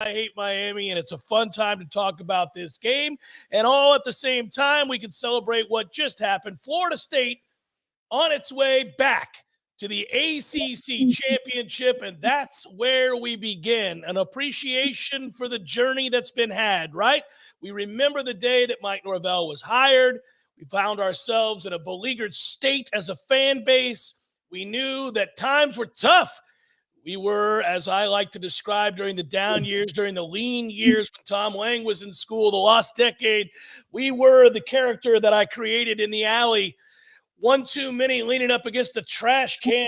I hate Miami, and it's a fun time to talk about this game. And all at the same time, we can celebrate what just happened. Florida State on its way back to the ACC championship, and that's where we begin. An appreciation for the journey that's been had, right? We remember the day that Mike Norvell was hired. We found ourselves in a beleaguered state as a fan base. We knew that times were tough. We were, as I like to describe, during the down years, during the lean years when Tom Lang was in school, the lost decade, we were the character that I created in the alley. One too many leaning up against the trash can,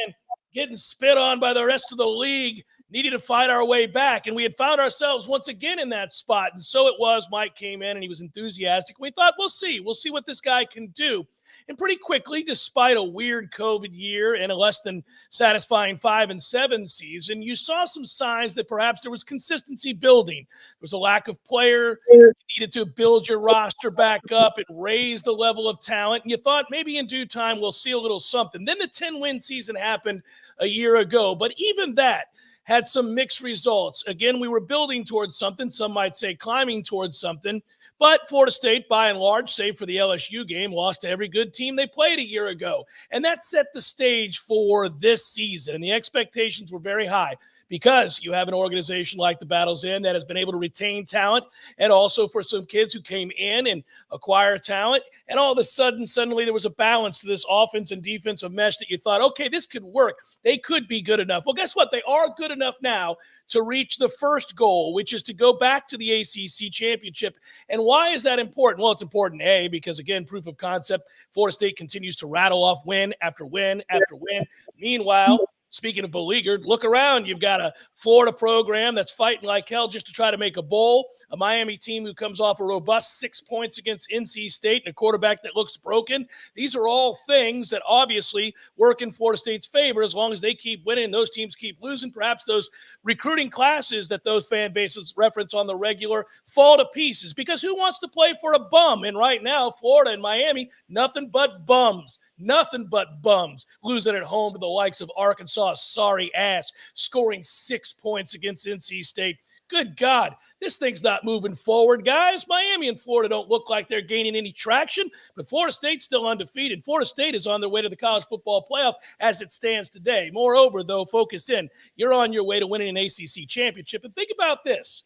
getting spit on by the rest of the league, needing to fight our way back. And we had found ourselves once again in that spot. And so it was. Mike came in and he was enthusiastic. We thought, we'll see what this guy can do. And pretty quickly, despite a weird COVID year and a less than satisfying 5-7 season, you saw some signs that perhaps there was consistency building. There was a lack of player. You needed to build your roster back up and raise the level of talent. And you thought maybe in due time we'll see a little something. Then the 10-win season happened a year ago. But even that had some mixed results. Again, we were building towards something. Some might say climbing towards something. But Florida State, by and large, save for the LSU game, lost to every good team they played a year ago. And that set the stage for this season. And the expectations were very high because you have an organization like the Battle's Inn that has been able to retain talent, and also for some kids who came in and acquire talent. And all of a sudden, suddenly there was a balance to this offense and defensive mesh that you thought, okay, this could work. They could be good enough. Well, guess what? They are good enough now to reach the first goal, which is to go back to the ACC championship. And why is that important? Well, it's important, A, because, again, proof of concept. Florida State continues to rattle off win after win after win. Meanwhile, speaking of beleaguered, look around. You've got a Florida program that's fighting like hell just to try to make a bowl, a Miami team who comes off a robust 6 points against NC State, and a quarterback that looks broken. These are all things that obviously work in Florida State's favor as long as they keep winning and those teams keep losing. Perhaps those recruiting classes that those fan bases reference on the regular fall to pieces, because who wants to play for a bum? And right now, Florida and Miami, nothing but bums. Nothing but bums, losing at home to the likes of Arkansas, sorry ass, scoring 6 points against NC State. Good God, this thing's not moving forward, guys. Miami and Florida don't look like they're gaining any traction, but Florida State's still undefeated. Florida State is on their way to the college football playoff as it stands today. Moreover, though, focus in. You're on your way to winning an ACC championship. And think about this.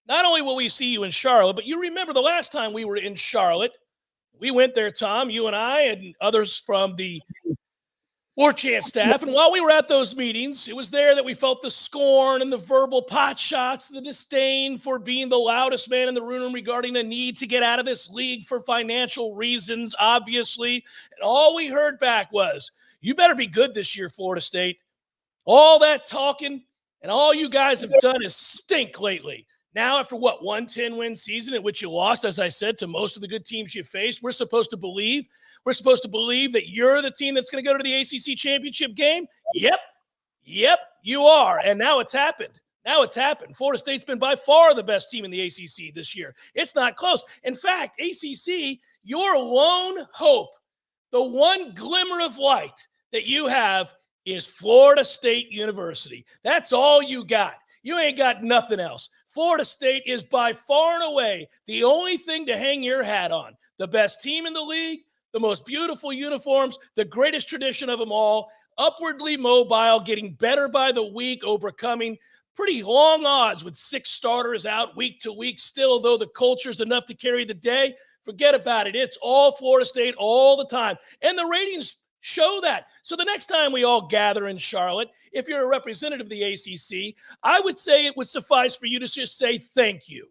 Not only will we see you in Charlotte, but you remember the last time we were in Charlotte, we went there, Tom, you and I and others from the Warchant staff. And while we were at those meetings, it was there that we felt the scorn and the verbal pot shots, the disdain for being the loudest man in the room regarding the need to get out of this league for financial reasons, obviously. And all we heard back was, you better be good this year, Florida State. All that talking and all you guys have done is stink lately. Now, after what, one 10-win season in which you lost, as I said, to most of the good teams you faced, we're supposed to believe that you're the team that's going to go to the ACC championship game? Yep, you are. And now it's happened. Florida State's been by far the best team in the ACC this year. It's not close. In fact, ACC, your lone hope, the one glimmer of light that you have is Florida State University. That's all you got. You ain't got nothing else. Florida State is by far and away the only thing to hang your hat on. The best team in the league, the most beautiful uniforms, the greatest tradition of them all, upwardly mobile, getting better by the week, overcoming pretty long odds with 6 starters out week to week. Still, though, the culture's enough to carry the day. Forget about it. It's all Florida State all the time. And the ratings show that. So the next time we all gather in Charlotte, if you're a representative of the ACC, I would say it would suffice for you to just say thank you.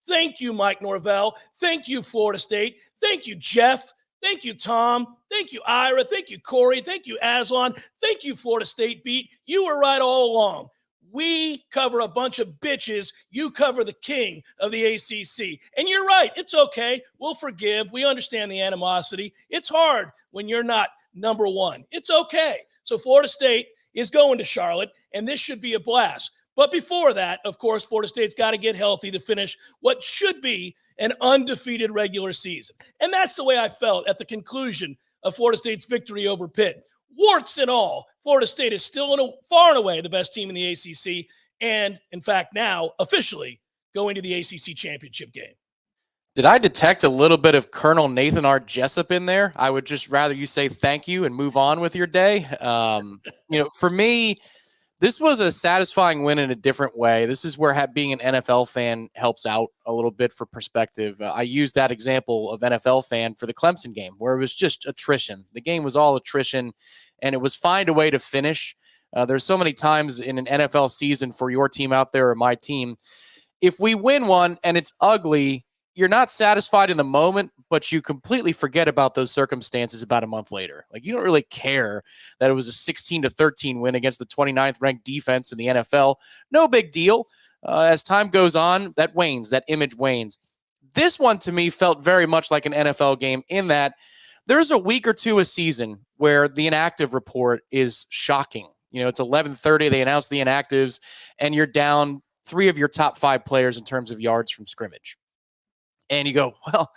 Thank you, Mike Norvell. Thank you, Florida State. Thank you, Jeff. Thank you, Tom. Thank you, Ira. Thank you, Corey. Thank you, Aslan. Thank you, Florida State Beat. You were right all along. We cover a bunch of bitches. You cover the king of the ACC. And you're right. It's okay. We'll forgive. We understand the animosity. It's hard when you're not number one. It's okay. So Florida State is going to Charlotte, and this should be a blast. But before that, of course, Florida State's got to get healthy to finish what should be an undefeated regular season. And that's the way I felt at the conclusion of Florida State's victory over Pitt. Warts and all, Florida State is still far and away the best team in the ACC, and, in fact, now officially going to the ACC championship game. Did I detect a little bit of Colonel Nathan R. Jessup in there? I would just rather you say thank you and move on with your day. For me, this was a satisfying win in a different way. This is where being an NFL fan helps out a little bit for perspective. I used that example of NFL fan for the Clemson game, where it was just attrition. The game was all attrition, and it was find a way to finish. There's so many times in an NFL season for your team out there or my team, if we win one and it's ugly, you're not satisfied in the moment, but you completely forget about those circumstances about a month later. Like, you don't really care that it was a 16-13 win against the 29th ranked defense in the NFL. No big deal. As time goes on, that wanes, that image wanes. This one to me felt very much like an NFL game in that there's a week or two a season where the inactive report is shocking. It's 11:30, they announce the inactives, and you're down 3 of your top 5 players in terms of yards from scrimmage. And you go, well,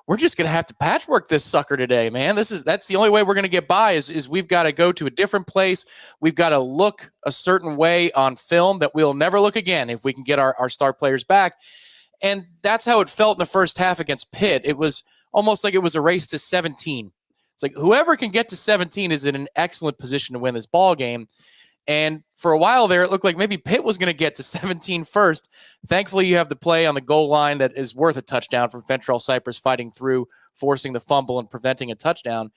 we're just going to have to patchwork this sucker today, man. That's the only way we're going to get by is we've got to go to a different place. We've got to look a certain way on film that we'll never look again if we can get our star players back. And that's how it felt in the first half against Pitt. It was almost like it was a race to 17. It's like whoever can get to 17 is in an excellent position to win this ball game. And for a while there, it looked like maybe Pitt was going to get to 17 first. Thankfully, you have the play on the goal line that is worth a touchdown from Fentrell Cypress fighting through, forcing the fumble and preventing a touchdown.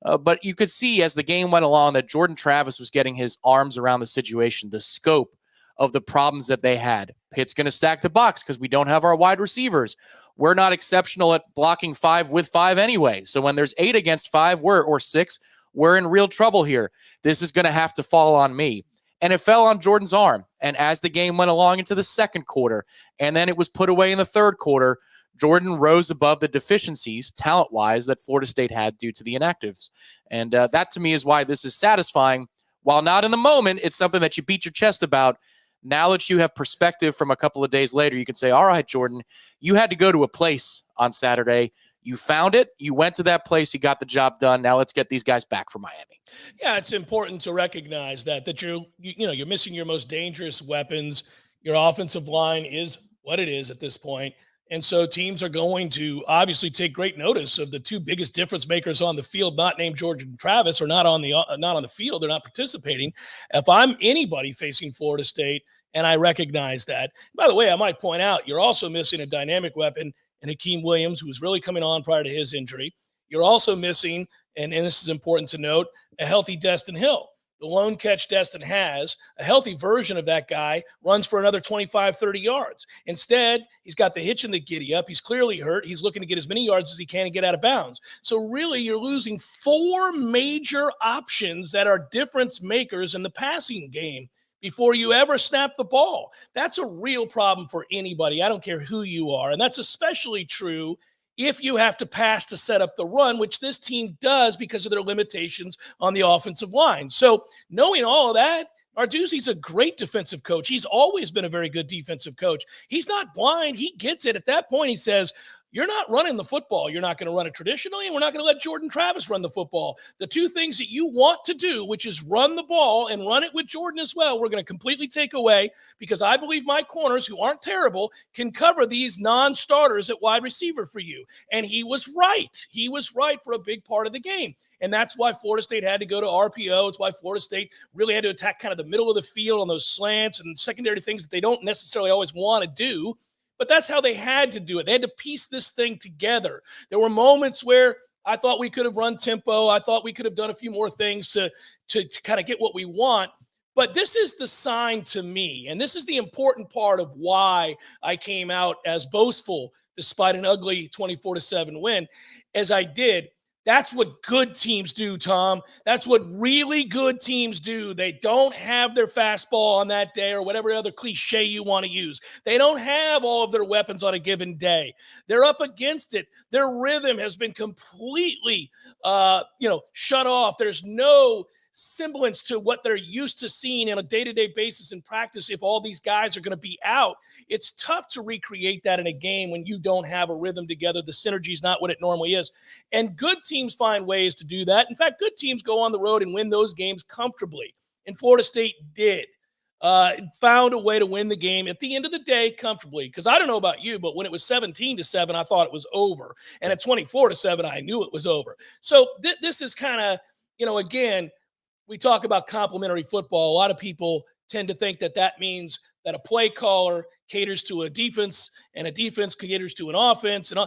But you could see as the game went along that Jordan Travis was getting his arms around the situation, the scope of the problems that they had. Pitt's going to stack the box because we don't have our wide receivers. We're not exceptional at blocking 5 with 5 anyway. So when there's 8 against 5 or 6, we're in real trouble here. This is going to have to fall on me. And it fell on Jordan's arm. And as the game went along into the second quarter, and then it was put away in the third quarter, Jordan rose above the deficiencies, talent-wise, that Florida State had due to the inactives. And that, to me, is why this is satisfying. While not in the moment, it's something that you beat your chest about. Now that you have perspective from a couple of days later, you can say, all right, Jordan, you had to go to a place on Saturday. You found it. You went to that place. You got the job done. Now let's get these guys back for Miami. Yeah, it's important to recognize that you're missing your most dangerous weapons. Your offensive line is what it is at this point. And so teams are going to obviously take great notice of the 2 biggest difference makers on the field, not named Jordan Travis, or not on the field. They're not participating. If I'm anybody facing Florida State, and I recognize that. By the way, I might point out you're also missing a dynamic weapon and Hakeem Williams, who was really coming on prior to his injury. You're also missing, and this is important to note, a healthy Destin Hill. The lone catch Destin has, a healthy version of that guy, runs for another 25, 30 yards. Instead, he's got the hitch in the giddy up. He's clearly hurt. He's looking to get as many yards as he can and get out of bounds. So really, you're losing 4 major options that are difference makers in the passing game before you ever snap the ball. That's a real problem for anybody. I don't care who you are. And that's especially true if you have to pass to set up the run, which this team does because of their limitations on the offensive line. So knowing all of that, Arduzzi's a great defensive coach. He's always been a very good defensive coach. He's not blind. He gets it. At that point, he says, you're not running the football. You're not going to run it traditionally, and we're not going to let Jordan Travis run the football. The 2 things that you want to do, which is run the ball and run it with Jordan as well, we're going to completely take away because I believe my corners, who aren't terrible, can cover these non-starters at wide receiver for you. And he was right. He was right for a big part of the game. And that's why Florida State had to go to RPO. It's why Florida State really had to attack kind of the middle of the field on those slants and secondary things that they don't necessarily always want to do. But that's how they had to do it. They had to piece this thing together. There were moments where I thought we could have run tempo. I thought we could have done a few more things to kind of get what we want. But this is the sign to me, and this is the important part of why I came out as boastful despite an ugly 24-7 win as I did. That's what good teams do, Tom. That's what really good teams do. They don't have their fastball on that day or whatever other cliche you want to use. They don't have all of their weapons on a given day. They're up against it. Their rhythm has been completely, shut off. There's no semblance to what they're used to seeing on a day-to-day basis in practice. If all these guys are going to be out, it's tough to recreate that in a game when you don't have a rhythm together. The synergy is not what it normally is. And good teams find ways to do that. In fact, good teams go on the road and win those games comfortably. And Florida State did. found a way to win the game at the end of the day comfortably. Because I don't know about you, but when it was 17-7, I thought it was over. And at 24-7, I knew it was over. So this is kind of, again, we talk about complementary football. A lot of people tend to think that that means that a play caller caters to a defense and a defense caters to an offense. And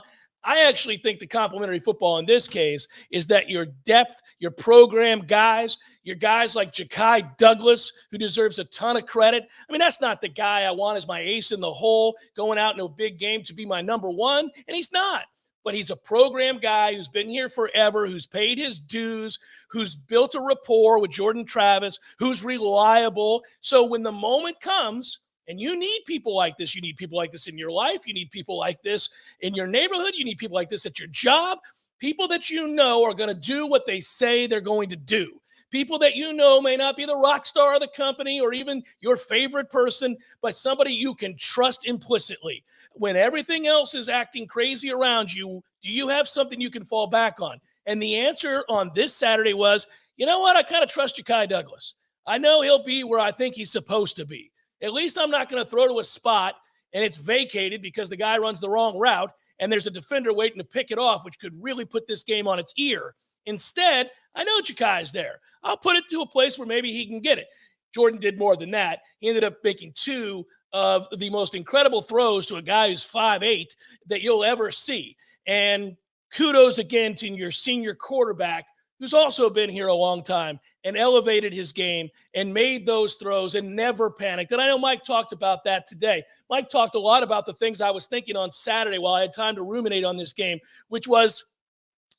I actually think the complementary football in this case is that your depth, your program guys, your guys like Ja'Kai Douglas, who deserves a ton of credit. I mean, that's not the guy I want as my ace in the hole going out in a big game to be my number one, and he's not. But he's a program guy who's been here forever, who's paid his dues, who's built a rapport with Jordan Travis, who's reliable. So when the moment comes, and you need people like this, you need people like this in your life, you need people like this in your neighborhood, you need people like this at your job, people that you know are going to do what they say they're going to do. People that you know may not be the rock star of the company or even your favorite person, but somebody you can trust implicitly. When everything else is acting crazy around you, do you have something you can fall back on? And the answer on this Saturday was, you know what? I kind of trust Ja'Kai Douglas. I know he'll be where I think he's supposed to be. At least I'm not going to throw to a spot and it's vacated because the guy runs the wrong route and there's a defender waiting to pick it off, which could really put this game on its ear. Instead, I know Ja'Kai's there. I'll put it to a place where maybe he can get it. Jordan did more than that. He ended up making two of the most incredible throws to a guy who's 5'8" that you'll ever see. And kudos again to your senior quarterback, who's also been here a long time and elevated his game and made those throws and never panicked. And I know Mike talked about that today. Mike talked a lot about the things I was thinking on Saturday while I had time to ruminate on this game, which was,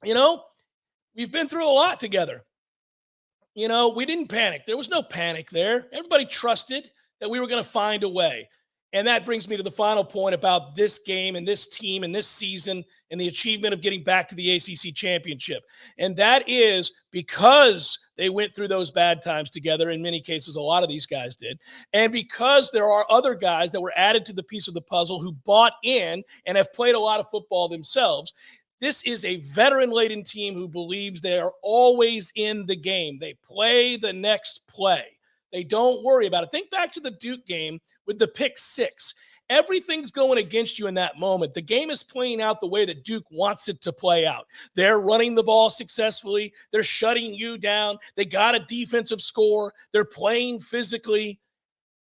we've been through a lot together. We didn't panic. There was no panic there. Everybody trusted that we were going to find a way. And that brings me to the final point about this game and this team and this season and the achievement of getting back to the ACC championship. And that is because they went through those bad times together. In many cases, a lot of these guys did. And because there are other guys that were added to the piece of the puzzle who bought in and have played a lot of football themselves. This is a veteran-laden team who believes they are always in the game. They play the next play. They don't worry about it. Think back to the Duke game with the pick six. Everything's going against you in that moment. The game is playing out the way that Duke wants it to play out. They're running the ball successfully. They're shutting you down. They got a defensive score. They're playing physically.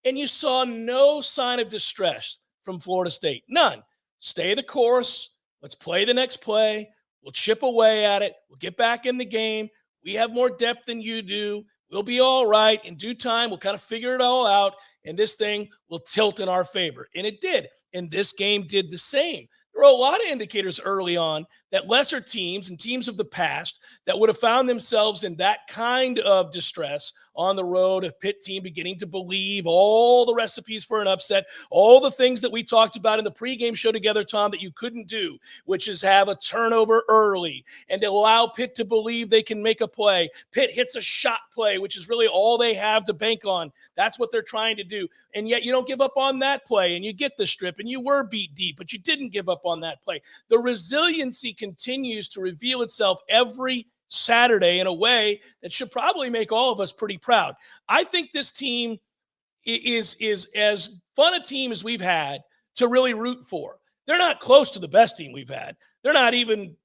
And you saw no sign of distress from Florida State. None. Stay the course. Let's play the next play. We'll chip away at it. We'll get back in the game. We have more depth than you do. We'll be all right. In due time, we'll kind of figure it all out, and this thing will tilt in our favor. And it did. And this game did the same. There were a lot of indicators early on that lesser teams and teams of the past that would have found themselves in that kind of distress on the road, a Pitt team beginning to believe all the recipes for an upset, all the things that we talked about in the pregame show together, Tom, that you couldn't do, which is have a turnover early and allow Pitt to believe they can make a play. Pitt hits a shot play, which is really all they have to bank on. That's what they're trying to do. And yet you don't give up on that play and you get the strip and you were beat deep, but you didn't give up on that play. The resiliency continues to reveal itself every Saturday in a way that should probably make all of us pretty proud. I think this team is as fun a team as we've had to really root for. They're not close to the best team we've had. They're not even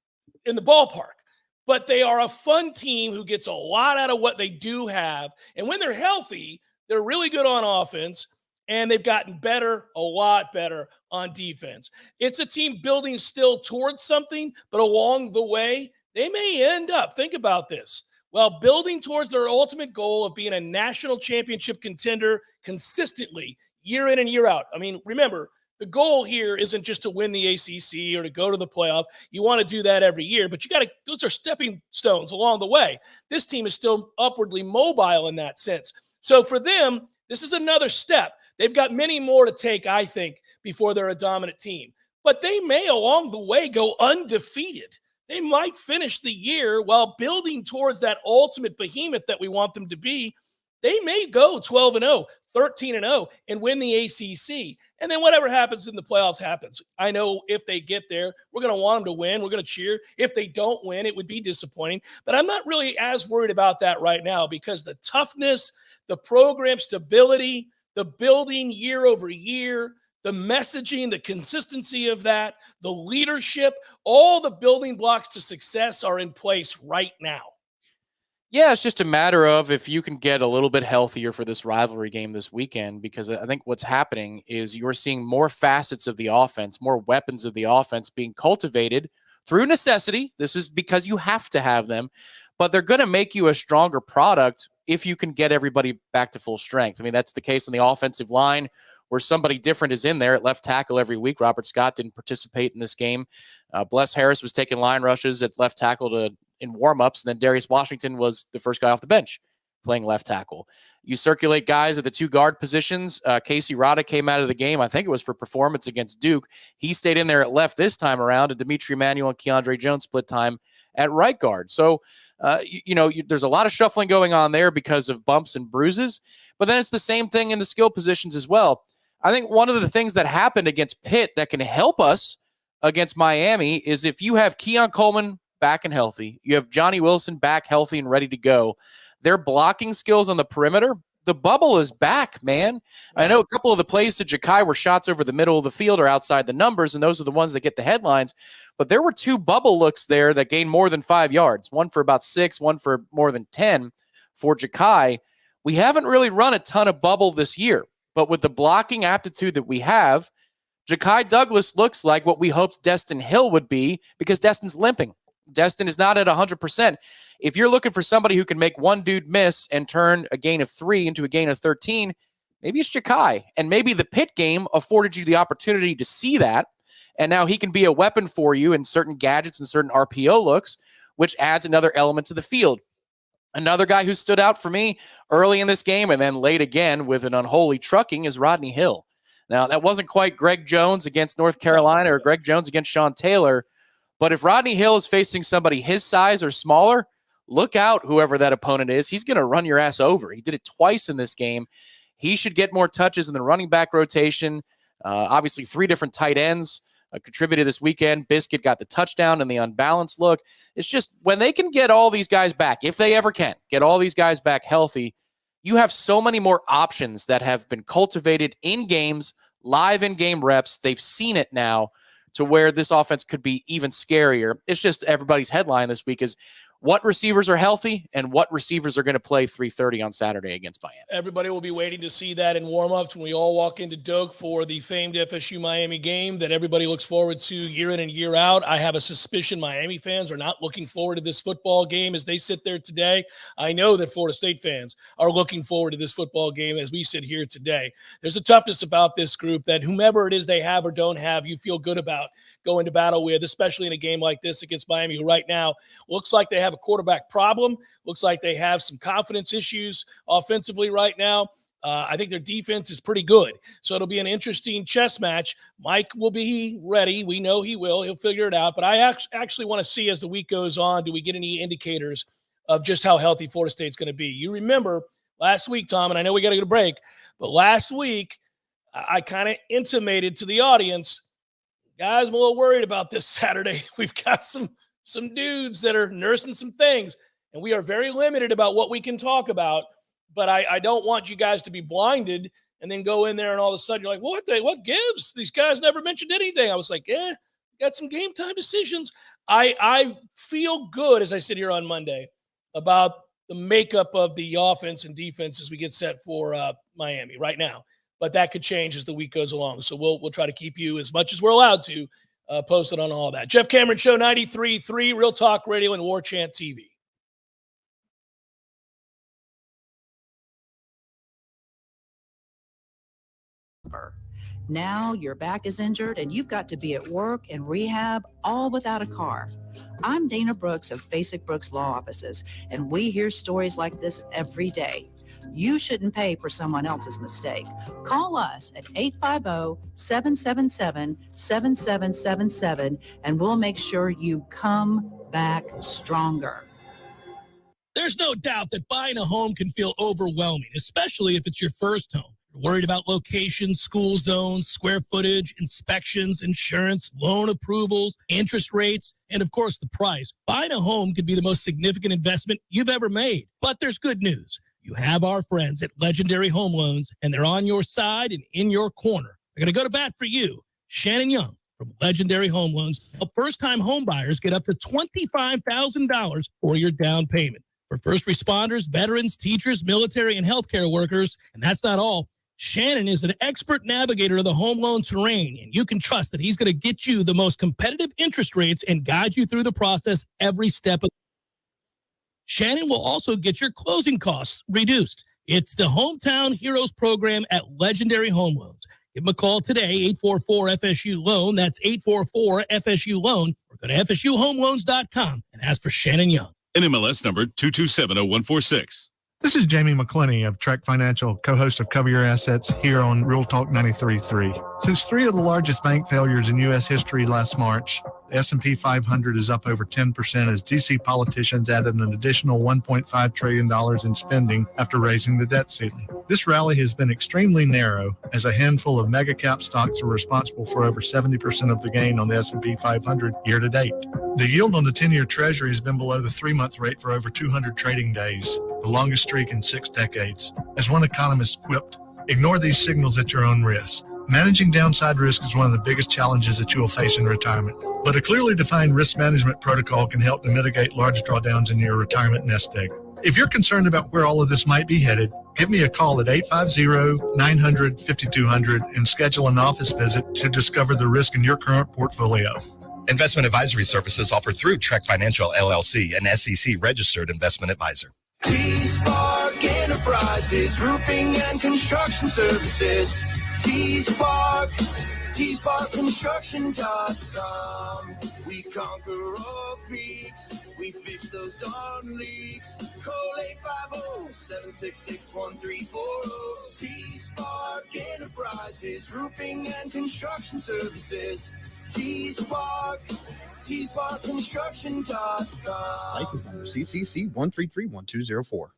in the ballpark, but they are a fun team who gets a lot out of what they do have. And when they're healthy, they're really good on offense. And they've gotten better, a lot better on defense. It's a team building still towards something, but along the way, they may end up, think about this, while building towards their ultimate goal of being a national championship contender consistently, year in and year out. I mean, remember, the goal here isn't just to win the ACC or to go to the playoff. You want to do that every year, but those are stepping stones along the way. This team is still upwardly mobile in that sense. So for them, this is another step. They've got many more to take, I think, before they're a dominant team. But they may, along the way, go undefeated. They might finish the year while building towards that ultimate behemoth that we want them to be. They may go 12-0, 13-0, and win the ACC. And then whatever happens in the playoffs happens. I know if they get there, we're going to want them to win. We're going to cheer. If they don't win, it would be disappointing. But I'm not really as worried about that right now because the toughness, the program stability, the building year over year, the messaging, the consistency of that, the leadership, all the building blocks to success are in place right now. Yeah, it's just a matter of if you can get a little bit healthier for this rivalry game this weekend, because I think what's happening is you're seeing more facets of the offense, more weapons of the offense being cultivated through necessity. This is because you have to have them, but they're going to make you a stronger product if you can get everybody back to full strength. I mean, that's the case on the offensive line where somebody different is in there at left tackle every week. Robert Scott didn't participate in this game. Bless Harris was taking line rushes at left tackle in warmups, and then Darius Washington was the first guy off the bench playing left tackle. You circulate guys at the two guard positions. Casey Rada came out of the game. I think it was for performance against Duke. He stayed in there at left this time around, and Dimitri Emanuel and Keandre Jones split time at right guard. So, there's a lot of shuffling going on there because of bumps and bruises, but then it's the same thing in the skill positions as well. I think one of the things that happened against Pitt that can help us against Miami is if you have Keon Coleman back and healthy, you have Johnny Wilson back healthy and ready to go, their blocking skills on the perimeter, the bubble is back, man. I know a couple of the plays to Ja'Kai were shots over the middle of the field or outside the numbers, and those are the ones that get the headlines. But there were two bubble looks there that gained more than 5 yards, one for about 6, one for more than 10 for Ja'Kai. We haven't really run a ton of bubble this year, but with the blocking aptitude that we have, Ja'Kai Douglas looks like what we hoped Destin Hill would be, because Destin's limping. Destin is not at 100%. If you're looking for somebody who can make one dude miss and turn a gain of 3 into a gain of 13, maybe it's Ja'Kai. And maybe the Pitt game afforded you the opportunity to see that. And now he can be a weapon for you in certain gadgets and certain RPO looks, which adds another element to the field. Another guy who stood out for me early in this game and then late again with an unholy trucking is Rodney Hill. Now, that wasn't quite Greg Jones against North Carolina or Greg Jones against Sean Taylor, but if Rodney Hill is facing somebody his size or smaller, look out, whoever that opponent is. He's going to run your ass over. He did it twice in this game. He should get more touches in the running back rotation. Obviously, 3 different tight ends contributed this weekend. Biscuit got the touchdown and the unbalanced look. It's just when they can get all these guys back, if they ever can, get all these guys back healthy, you have so many more options that have been cultivated in games, live in-game reps. They've seen it now to where this offense could be even scarier. It's just everybody's headline this week is what receivers are healthy and what receivers are going to play 3:30 on Saturday against Miami. Everybody will be waiting to see that in warm-ups when we all walk into Doak for the famed FSU Miami game that everybody looks forward to year in and year out. I have a suspicion Miami fans are not looking forward to this football game as they sit there today. I know that Florida State fans are looking forward to this football game as we sit here today. There's a toughness about this group that whomever it is they have or don't have, you feel good about going to battle with, especially in a game like this against Miami, who right now looks like they have a quarterback problem. Looks like they have some confidence issues offensively right now. I think their defense is pretty good. So it'll be an interesting chess match. Mike will be ready. We know he will. He'll figure it out. But I actually want to see as the week goes on, do we get any indicators of just how healthy Florida State's going to be? You remember last week, Tom, and I know we got to get a break, but last week I kind of intimated to the audience, guys, I'm a little worried about this Saturday. We've got some dudes that are nursing some things, and we are very limited about what we can talk about, but I don't want you guys to be blinded and then go in there and all of a sudden you're like, what gives? These guys never mentioned anything. I was like, got some game time decisions. I feel good as I sit here on Monday about the makeup of the offense and defense as we get set for Miami right now, but that could change as the week goes along. So we'll try to keep you as much as we're allowed to posted on all that. Jeff Cameron Show 93.3, Real Talk Radio and Warchant TV. Now your back is injured and you've got to be at work and rehab all without a car. I'm Dana Brooks of Basic Brooks Law Offices, and we hear stories like this every day. You shouldn't pay for someone else's mistake. Call us at 850-777-7777 and we'll make sure you come back stronger. There's no doubt that buying a home can feel overwhelming, especially if it's your first home. You're worried about location, school zones, square footage, inspections, insurance, loan approvals, interest rates, and of course the price. Buying a home could be the most significant investment you've ever made. But there's good news. You have our friends at Legendary Home Loans, and they're on your side and in your corner. They're going to go to bat for you. Shannon Young from Legendary Home Loans help first-time home buyers get up to $25,000 for your down payment. For first responders, veterans, teachers, military, and healthcare workers, and that's not all. Shannon is an expert navigator of the home loan terrain, and you can trust that he's going to get you the most competitive interest rates and guide you through the process every step of. Shannon will also get your closing costs reduced. It's the Hometown Heroes program at Legendary Home Loans. Give them a call today, 844-FSU-LOAN. That's 844-FSU-LOAN. Or go to FSUHomeLoans.com and ask for Shannon Young. NMLS number 2270146. This is Jamie McClenny of Trek Financial, co-host of Cover Your Assets here on Real Talk 93.3. Since three of the largest bank failures in U.S. history last March, the S&P 500 is up over 10% as D.C. politicians added an additional $1.5 trillion in spending after raising the debt ceiling. This rally has been extremely narrow as a handful of mega-cap stocks are responsible for over 70% of the gain on the S&P 500 year-to-date. The yield on the 10-year Treasury has been below the 3-month rate for over 200 trading days, the longest streak in 6 decades. As one economist quipped, ignore these signals at your own risk. Managing downside risk is one of the biggest challenges that you will face in retirement, but a clearly defined risk management protocol can help to mitigate large drawdowns in your retirement nest egg. If you're concerned about where all of this might be headed, give me a call at 850-900-5200 and schedule an office visit to discover the risk in your current portfolio. Investment advisory services offered through Trek Financial, LLC, an SEC-registered investment advisor. T-Spark Enterprises, roofing and construction services. T-Spark Construction.com. We conquer all peaks. We fix those darn leaks. Call 850-766-1340. T-Spark Enterprises, roofing and construction services. T-Spark Construction.com. License number CCC 1331204.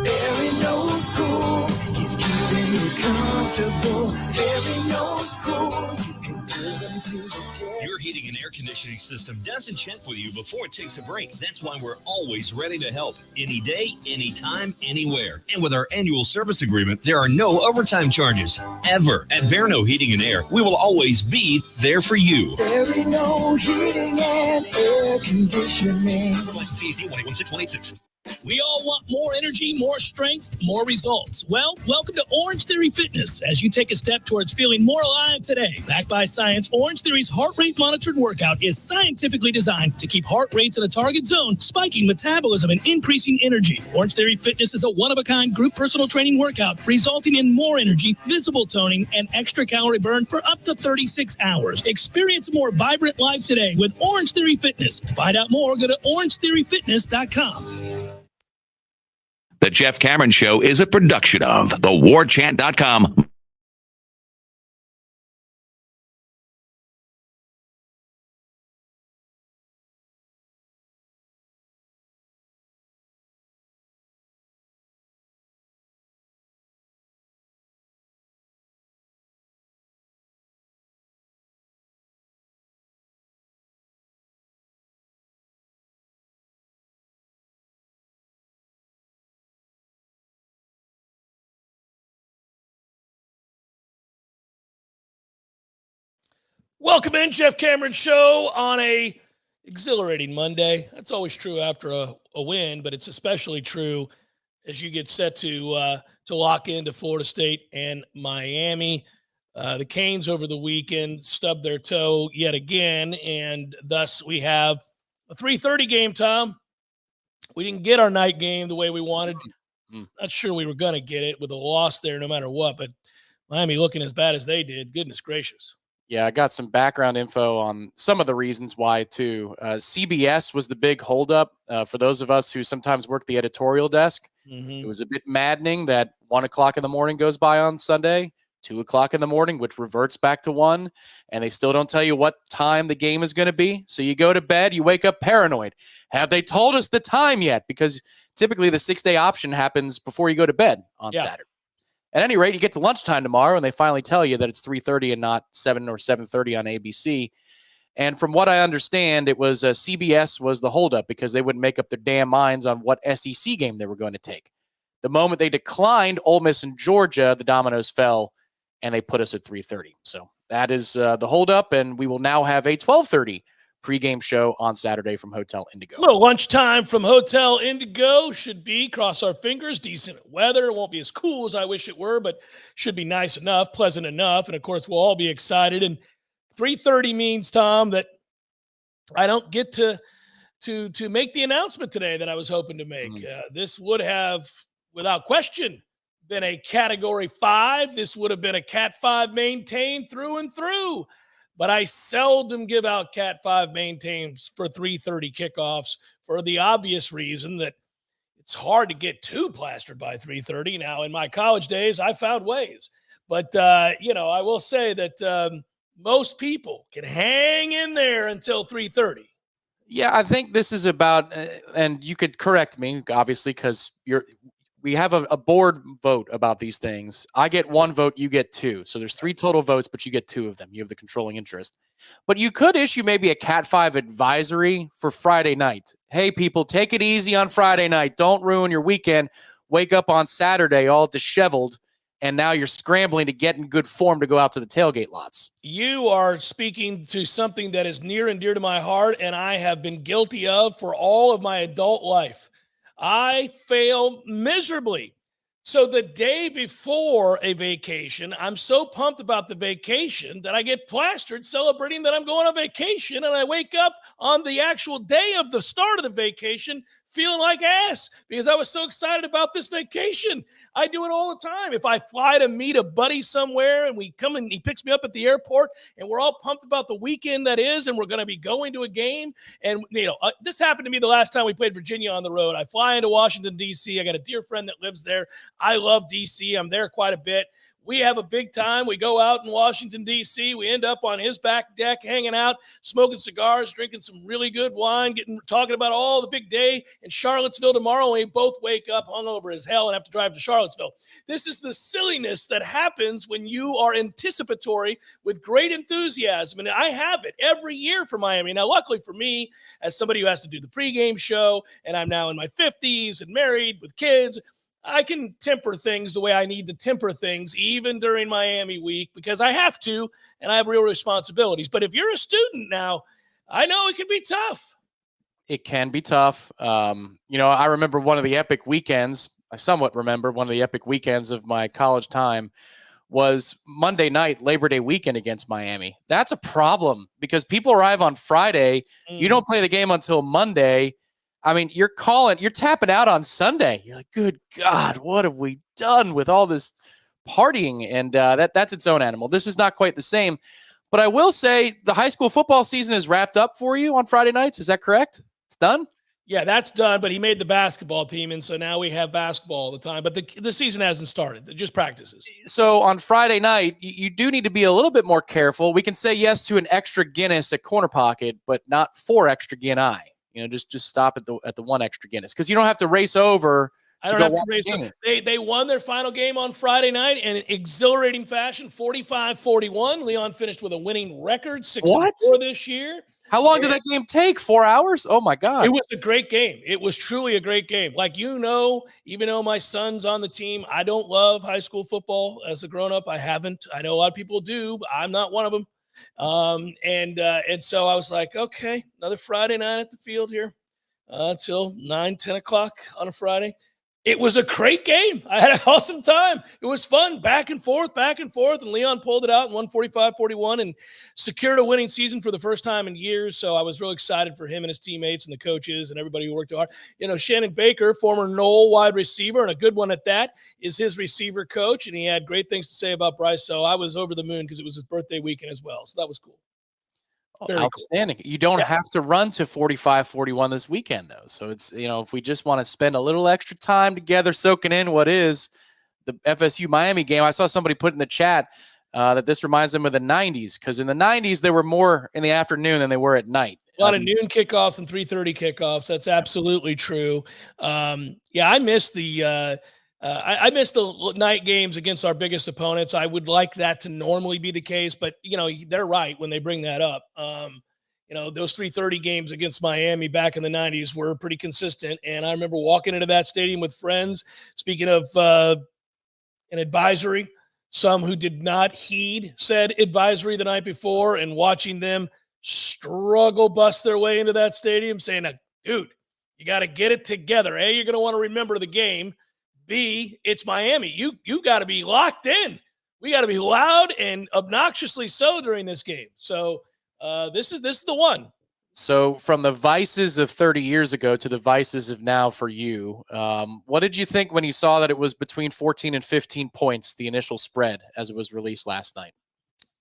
Barry knows cool. He's keeping you comfortable. Barry knows cool. You can pull them to the test. Your heating and air conditioning system doesn't check with you before it takes a break. That's why we're always ready to help. Any day, anytime, anywhere. And with our annual service agreement, there are no overtime charges. Ever. At Bearno Heating and Air, we will always be there for you. Barry No Heating and Air Conditioning. License CAC 1816-186. We all want more energy, more strength, more results. Well, welcome to Orange Theory Fitness as you take a step towards feeling more alive today. Backed by science, Orange Theory's heart rate monitored workout is scientifically designed to keep heart rates in a target zone, spiking metabolism and increasing energy. Orange Theory Fitness is a one-of-a-kind group personal training workout resulting in more energy, visible toning, and extra calorie burn for up to 36 hours. Experience a more vibrant life today with Orange Theory Fitness. To find out more, go to orangetheoryfitness.com. The Jeff Cameron Show is a production of the Warchant.com. Welcome in, Jeff Cameron Show on a exhilarating Monday. That's always true after a win, but it's especially true as you get set to lock into Florida State and Miami. The Canes over the weekend stubbed their toe yet again, and thus we have a 3:30 game, Tom. We didn't get our night game the way we wanted. Not sure we were going to get it with a loss there no matter what, but Miami looking as bad as they did, goodness gracious. Yeah, I got some background info on some of the reasons why, too. CBS was the big holdup for those of us who sometimes work the editorial desk. It was a bit maddening that 1 o'clock in the morning goes by on Sunday, 2 o'clock in the morning, which reverts back to 1, and they still don't tell you what time the game is going to be. So you go to bed, you wake up paranoid. Have they told us the time yet? Because typically the 6-day option happens before you go to bed on Saturday. At any rate, you get to lunchtime tomorrow, and they finally tell you that it's 3:30 and not 7 or 7:30 on ABC. And from what I understand, it was CBS was the holdup because they wouldn't make up their damn minds on what SEC game they were going to take. The moment they declined Ole Miss and Georgia, the dominoes fell, and they put us at 3:30. So that is the holdup, and we will now have a 12:30 pregame show on Saturday from Hotel Indigo. A little lunchtime from Hotel Indigo should be, cross our fingers, decent weather. It won't be as cool as I wish it were, but should be nice enough, pleasant enough. And, of course, we'll all be excited. And 3:30 means, Tom, that I don't get to make the announcement today that I was hoping to make. This would have, without question, been a Category 5. This would have been a Cat 5 maintained through and through. But I seldom give out Cat 5 maintains for 3:30 kickoffs for the obvious reason that it's hard to get too plastered by 3:30. Now, in my college days, I found ways. But, I will say that most people can hang in there until 3:30. Yeah, I think this is about, and you could correct me, obviously, because we have a board vote about these things. I get one vote, you get two. So there's 3 total votes, but you get 2 of them. You have the controlling interest. But you could issue maybe a Cat 5 advisory for Friday night. Hey, people, take it easy on Friday night. Don't ruin your weekend. Wake up on Saturday all disheveled, and now you're scrambling to get in good form to go out to the tailgate lots. You are speaking to something that is near and dear to my heart, and I have been guilty of for all of my adult life. I fail miserably. So the day before a vacation, I'm so pumped about the vacation that I get plastered celebrating that I'm going on vacation, and I wake up on the actual day of the start of the vacation feeling like ass because I was so excited about this vacation. I do it all the time. If I fly to meet a buddy somewhere and we come and he picks me up at the airport and we're all pumped about the weekend that is, and we're going to be going to a game. And, this happened to me the last time we played Virginia on the road. I fly into Washington, D.C. I got a dear friend that lives there. I love D.C. I'm there quite a bit. We have a big time. We go out in Washington, D.C. We end up on his back deck, hanging out, smoking cigars, drinking some really good wine, talking about all the big day in Charlottesville tomorrow. And we both wake up hungover as hell and have to drive to Charlottesville. This is the silliness that happens when you are anticipatory with great enthusiasm. And I have it every year for Miami. Now, luckily for me, as somebody who has to do the pregame show, and I'm now in my 50s and married with kids, I can temper things the way I need to temper things, even during Miami week, because I have to, and I have real responsibilities. But if you're a student now, I know it can be tough. It can be tough. I remember one of the epic weekends. I somewhat remember one of the epic weekends of my college time was Monday night, Labor Day weekend against Miami. That's a problem because people arrive on Friday. You don't play the game until Monday. I mean, you're tapping out on Sunday. You're like, good God, what have we done with all this partying? And that's its own animal. This is not quite the same. But I will say the high school football season is wrapped up for you on Friday nights. Is that correct? It's done? Yeah, that's done. But he made the basketball team, and so now we have basketball all the time. But the season hasn't started. It just practices. So on Friday night, you do need to be a little bit more careful. We can say yes to an extra Guinness at Corner Pocket, but not 4 extra Guinness. Just stop at the 1 extra Guinness because you don't have to race over. I don't have to race over. They won their final game on Friday night in an exhilarating fashion, 45-41. Leon finished with a winning record, 6-4 this year. How long did that game take? 4 hours? Oh my God! It was a great game. It was truly a great game. Even though my son's on the team, I don't love high school football as a grown-up. I haven't. I know a lot of people do, but I'm not one of them. And so I was like, okay, another Friday night at the field here till 9-10 o'clock on a Friday. It was a great game. I had an awesome time. It was fun, back and forth, and Leon pulled it out and won 45-41 and secured a winning season for the first time in years. So I was really excited for him and his teammates and the coaches and everybody who worked hard. Shannon Baker, former Knoll wide receiver, and a good one at that, is his receiver coach, and he had great things to say about Bryce. So I was over the moon because it was his birthday weekend as well. So that was cool. Very outstanding. Cool. You don't have to run to 45-41 this weekend, though. So it's, if we just want to spend a little extra time together soaking in what is the FSU Miami game. I saw somebody put in the chat that this reminds them of the 90s because in the 90s, they were more in the afternoon than they were at night. A lot of noon kickoffs and 3:30 kickoffs. That's absolutely true. I miss I miss the night games against our biggest opponents. I would like that to normally be the case, but they're right when they bring that up. those 3:30 games against Miami back in the 90s were pretty consistent. And I remember walking into that stadium with friends, speaking of an advisory, some who did not heed said advisory the night before, and watching them struggle bust their way into that stadium saying, dude, you got to get it together. A, you're going to want to remember the game. B, it's Miami. You got to be locked in. We got to be loud and obnoxiously so during this game. So this is the one. So from the vices of 30 years ago to the vices of now for you, what did you think when you saw that it was between 14 and 15 points, the initial spread as it was released last night?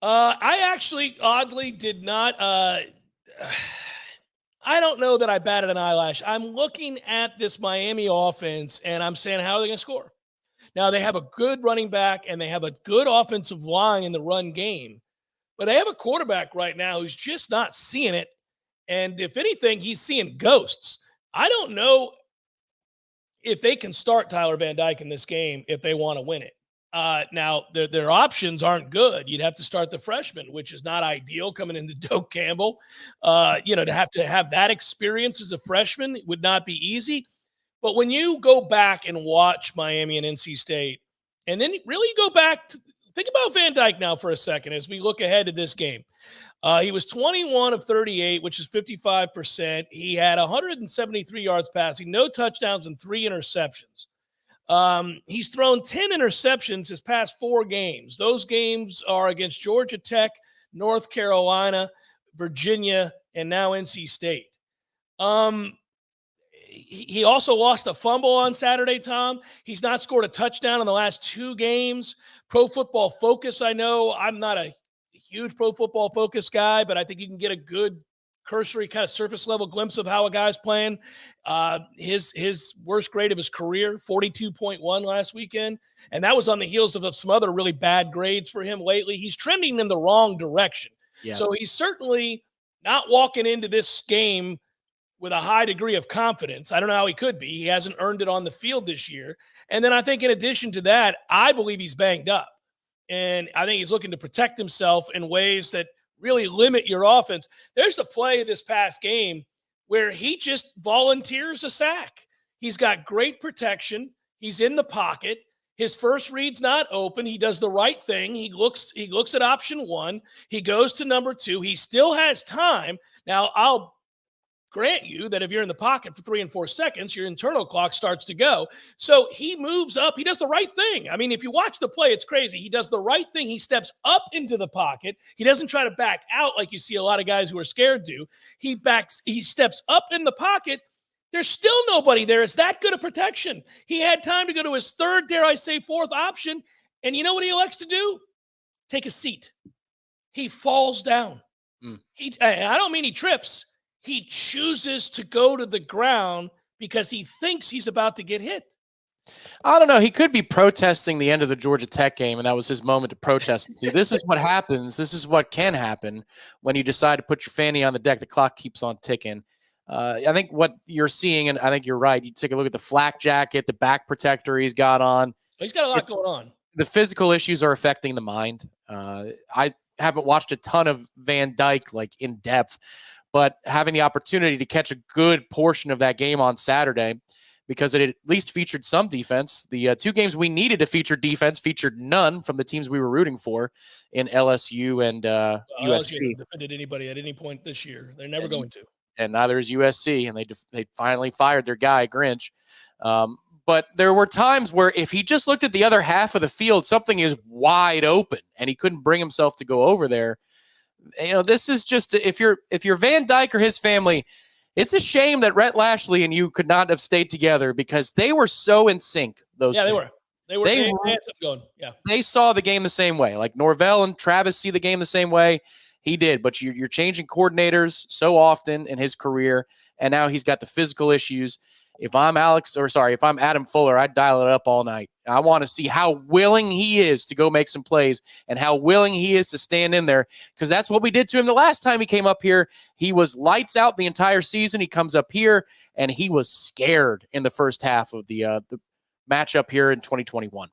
I actually oddly did not. I don't know that I batted an eyelash. I'm looking at this Miami offense and I'm saying, how are they going to score? Now, they have a good running back and they have a good offensive line in the run game, but they have a quarterback right now who's just not seeing it. And if anything, he's seeing ghosts. I don't know if they can start Tyler Van Dyke in this game if they want to win it. Now, their options aren't good. You'd have to start the freshman, which is not ideal coming into Doak Campbell. To have that experience as a freshman would not be easy. But when you go back and watch Miami and NC State, and then really go back to think about Van Dyke now for a second as we look ahead to this game. He was 21 of 38, which is 55%. He had 173 yards passing, no touchdowns, and 3 interceptions. He's thrown 10 interceptions his past 4 games. Those games are against Georgia Tech, North Carolina, Virginia, and now NC State. He also lost a fumble on Saturday, Tom. He's not scored a touchdown in the last 2 games. Pro Football Focus, I know I'm not a huge Pro Football Focus guy, but I think you can get a good cursory kind of surface level glimpse of how a guy's playing. His worst grade of his career, 42.1 last weekend. And that was on the heels of some other really bad grades for him lately. He's trending in the wrong direction. Yeah. So he's certainly not walking into this game with a high degree of confidence. I don't know how he could be. He hasn't earned it on the field this year. And then I think in addition to that, I believe he's banged up. And I think he's looking to protect himself in ways that really limit your offense. There's a play this past game where he just volunteers a sack. He's got great protection. He's in the pocket. His first read's not open. He does the right thing. He looks at option 1. He goes to number 2. He still has time. Now, I'll grant you that if you're in the pocket for 3 and 4 seconds, your internal clock starts to go. So he moves up. He does the right thing. I mean, if you watch the play, it's crazy. He does the right thing. He steps up into the pocket. He doesn't try to back out like you see a lot of guys who are scared do. He steps up in the pocket. There's still nobody there. It's that good a protection. He had time to go to his 3rd, dare I say, 4th option. And you know what he elects to do? Take a seat. He falls down. I don't mean he trips. He chooses to go to the ground because he thinks he's about to get hit. I don't know. He could be protesting the end of the Georgia Tech game, and that was his moment to protest. And see, this is what happens. This is what can happen when you decide to put your fanny on the deck. The clock keeps on ticking. I think what you're seeing, and I think you're right, you take a look at the flak jacket, the back protector he's got on. He's got a lot going on. The physical issues are affecting the mind. I haven't watched a ton of Van Dyke in depth, but having the opportunity to catch a good portion of that game on Saturday, because it at least featured some defense. The 2 games we needed to feature defense featured none from the teams we were rooting for in LSU and USC. LSU hasn't defended anybody at any point this year. They're never going to. And neither is USC, and they finally fired their guy, Grinch. But there were times where if he just looked at the other half of the field, something is wide open, and he couldn't bring himself to go over there. This is just, if you're Van Dyke or his family, it's a shame that Rhett Lashley and you could not have stayed together because they were so in sync. Those two. They were. They had something going. Yeah. They saw the game the same way. Like Norvell and Travis see the game the same way. He did, but you're changing coordinators so often in his career, and now he's got the physical issues. If I'm Adam Fuller, I'd dial it up all night. I want to see how willing he is to go make some plays and how willing he is to stand in there, because that's what we did to him the last time he came up here. He was lights out the entire season. He comes up here, and he was scared in the first half of the matchup here in 2021.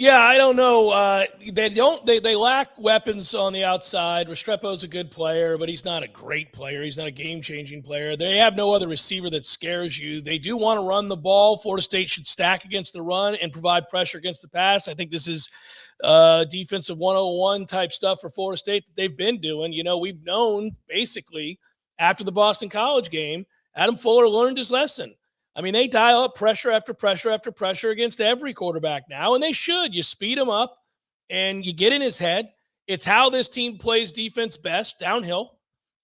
Yeah, I don't know. They lack weapons on the outside. Restrepo's a good player, but he's not a great player. He's not a game-changing player. They have no other receiver that scares you. They do want to run the ball. Florida State should stack against the run and provide pressure against the pass. I think this is defensive 101 type stuff for Florida State that they've been doing. We've known basically after the Boston College game, Adam Fuller learned his lesson. I mean, they dial up pressure after pressure after pressure against every quarterback now, and they should. You speed him up, and you get in his head. It's how this team plays defense best, downhill.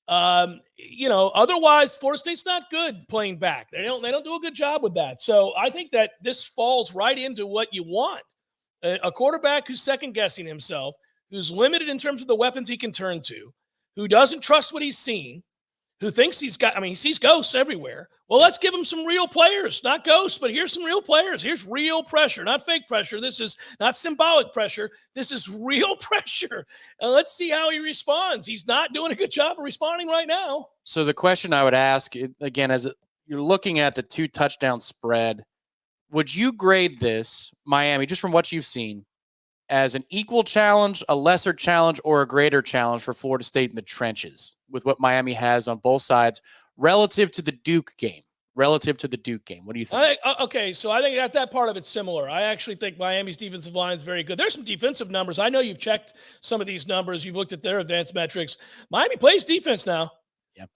Otherwise, Florida State's not good playing back. They don't do a good job with that. So I think that this falls right into what you want. A quarterback who's second-guessing himself, who's limited in terms of the weapons he can turn to, who doesn't trust what he's seeing, who thinks he sees ghosts everywhere. Well, let's give him some real players, not ghosts, but here's some real players. Here's real pressure, not fake pressure. This is not symbolic pressure. This is real pressure. And let's see how he responds. He's not doing a good job of responding right now. So the question I would ask, again, as you're looking at the 2-touchdown spread, would you grade this, Miami, just from what you've seen, as an equal challenge, a lesser challenge, or a greater challenge for Florida State in the trenches with what Miami has on both sides relative to the Duke game? What do you think? Okay, so I think that part of it's similar. I actually think Miami's defensive line is very good. There's some defensive numbers. I know you've checked some of these numbers. You've looked at their advanced metrics. Miami plays defense now. Yep.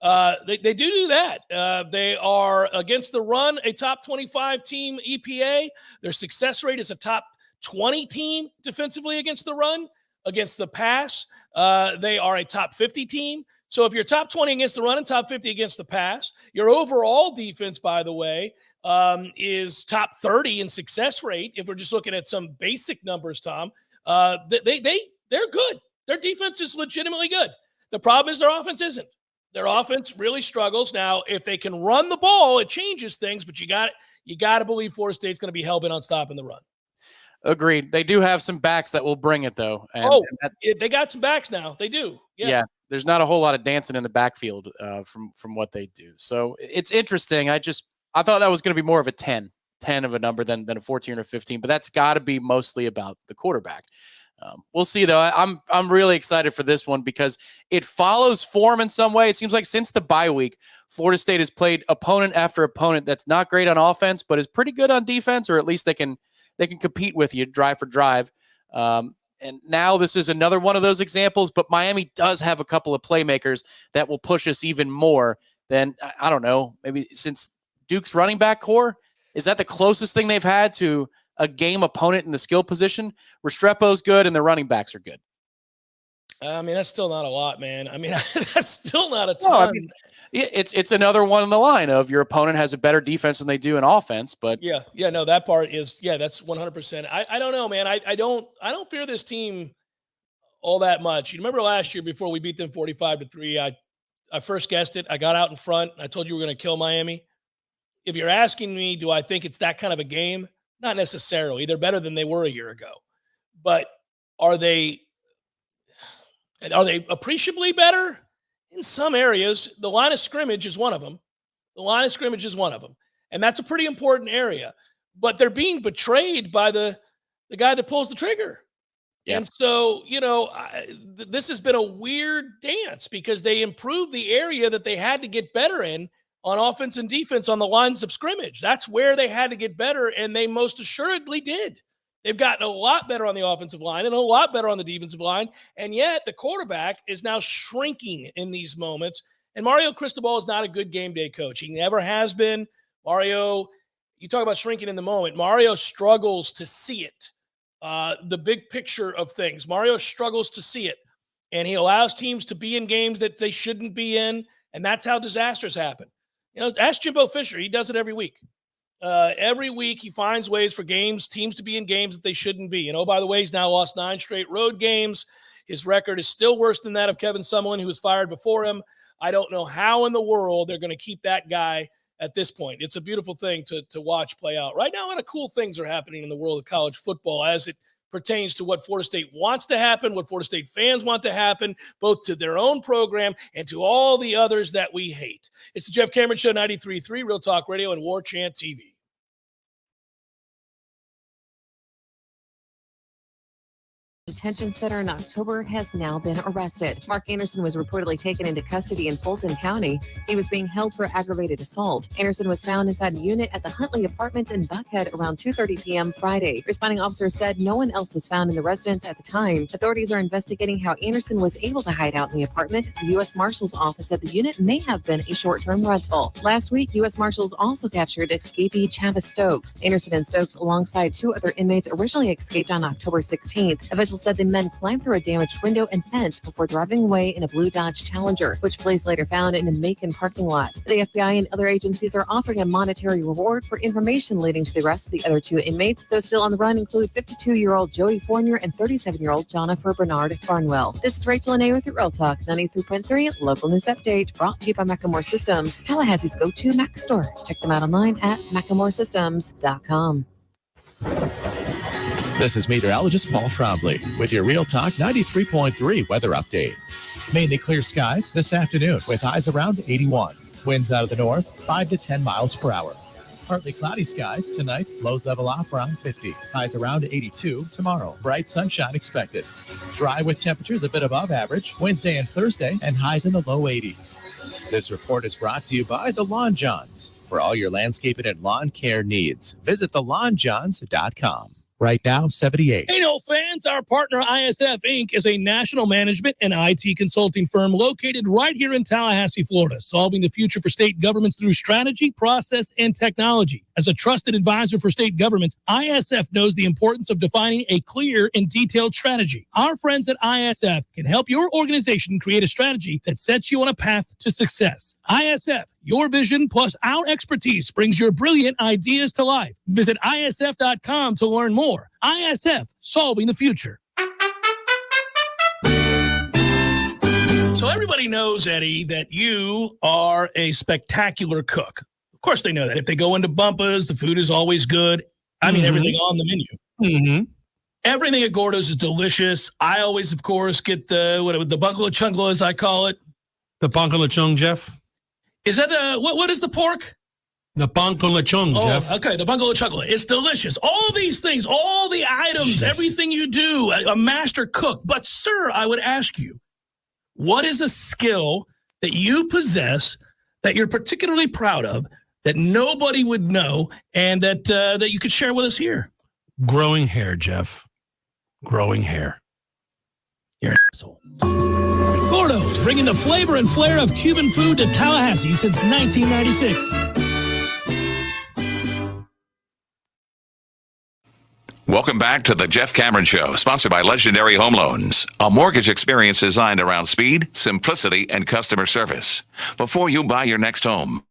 They do that. They are against the run, a top 25 team EPA. Their success rate is a top 20 team defensively against the run. Against the pass, they are a top 50 team. So if you're top 20 against the run and top 50 against the pass, your overall defense, by the way, is top 30 in success rate. If we're just looking at some basic numbers, Tom, they're good. Their defense is legitimately good. The problem is their offense isn't. Their offense really struggles. Now, if they can run the ball, it changes things, but you got to believe Florida State's going to be hell-bent on stopping the run. Agreed. They do have some backs that will bring it, though. They got some backs now. They do. Yeah. There's not a whole lot of dancing in the backfield from what they do. So it's interesting. I thought that was going to be more of a 10 of a number than a 14 or 15, but that's got to be mostly about the quarterback. We'll see, though. I'm really excited for this one because it follows form in some way. It seems like since the bye week, Florida State has played opponent after opponent that's not great on offense, but is pretty good on defense, or at least they can compete with you drive for drive. And now this is another one of those examples, but Miami does have a couple of playmakers that will push us even more than, I don't know, maybe since Duke's running back core. Is that the closest thing they've had to a game opponent in the skill position? Restrepo's good and the running backs are good. I mean, that's still not a lot, man. I mean, that's still not a ton. No, I mean, it's another one in the line of your opponent has a better defense than they do in offense. But no, that part is that's 100%. I don't know, man. I don't fear this team all that much. You remember last year before we beat them 45-3? I first guessed it. I got out in front. I told you we're going to kill Miami. If you're asking me, do I think it's that kind of a game? Not necessarily. They're better than they were a year ago, but are they appreciably better? In some areas, the line of scrimmage is one of them. And that's a pretty important area. But they're being betrayed by the guy that pulls the trigger. Yeah. And so, this has been a weird dance because they improved the area that they had to get better in on offense and defense on the lines of scrimmage. That's where they had to get better, and they most assuredly did. They've gotten a lot better on the offensive line and a lot better on the defensive line, and yet the quarterback is now shrinking in these moments. And Mario Cristobal is not a good game day coach. He never has been. Mario, you talk about shrinking in the moment. Mario struggles to see it, the big picture of things. Mario struggles to see it, and he allows teams to be in games that they shouldn't be in, and that's how disasters happen. Ask Jimbo Fisher. He does it every week. Every week he finds ways for teams to be in games that they shouldn't be. And, by the way, he's now lost 9 straight road games. His record is still worse than that of Kevin Sumlin, who was fired before him. I don't know how in the world they're going to keep that guy at this point. It's a beautiful thing to watch play out. Right now, a lot of cool things are happening in the world of college football as it pertains to what Florida State wants to happen, what Florida State fans want to happen, both to their own program and to all the others that we hate. It's the Jeff Cameron Show, 93.3 Real Talk Radio and Warchant TV. Detention Center in October has now been arrested. Mark Anderson was reportedly taken into custody in Fulton County. He was being held for aggravated assault. Anderson was found inside a unit at the Huntley Apartments in Buckhead around 2:30 p.m. Friday. Responding officers said no one else was found in the residence at the time. Authorities are investigating how Anderson was able to hide out in the apartment. The U.S. Marshal's office said the unit may have been a short-term rental. Last week, U.S. Marshals also captured escapee Chavis Stokes. Anderson and Stokes, alongside 2 other inmates, originally escaped on October 16th. Officials said the men climbed through a damaged window and fence before driving away in a blue Dodge Challenger, which police later found in a Macon parking lot. The FBI and other agencies are offering a monetary reward for information leading to the arrest of the other 2 inmates. Those still on the run include 52-year-old Joey Fournier and 37-year-old Jennifer Bernard Barnwell. This is Rachel and A with your Real Talk 93.3 Local News Update, brought to you by Macklemore Systems, Tallahassee's go-to Mac store. Check them out online at MaclemoreSystems.com. This is meteorologist Paul Trombley with your Real Talk 93.3 weather update. Mainly clear skies this afternoon with highs around 81. Winds out of the north 5 to 10 miles per hour. Partly cloudy skies tonight, lows level off around 50. Highs around 82 tomorrow. Bright sunshine expected. Dry with temperatures a bit above average Wednesday and Thursday, and highs in the low 80s. This report is brought to you by the Lawn Johns. For all your landscaping and lawn care needs, visit thelawnjohns.com. Right now, 78. Hey, no fans, our partner ISF Inc. is a national management and IT consulting firm located right here in Tallahassee, Florida, solving the future for state governments through strategy, process, and technology. As a trusted advisor for state governments, ISF knows the importance of defining a clear and detailed strategy. Our friends at ISF can help your organization create a strategy that sets you on a path to success. ISF, your vision plus our expertise brings your brilliant ideas to life. Visit ISF.com to learn more. ISF, solving the future. So everybody knows, Eddie, that you are a spectacular cook. Of course they know that. If they go into Bumpa's, the food is always good. I mean, everything on the menu. Everything at Gordo's is delicious. I always, of course, get the bungalow chungla, as I call it. The bungalow chung, Jeff? Is that what is the pork? The bungalow chung, Jeff. Okay, the bungalow chungla. It's delicious. All these things, all the items, everything you do, a master cook. But, sir, I would ask you, what is a skill that you possess that you're particularly proud of that nobody would know and that you could share with us here? Growing hair, Jeff. Growing hair. You're an asshole. Gordo's, bringing the flavor and flair of Cuban food to Tallahassee since 1996. Welcome back to the Jeff Cameron Show, sponsored by Legendary Home Loans, a mortgage experience designed around speed, simplicity, and customer service. Before you buy your next home,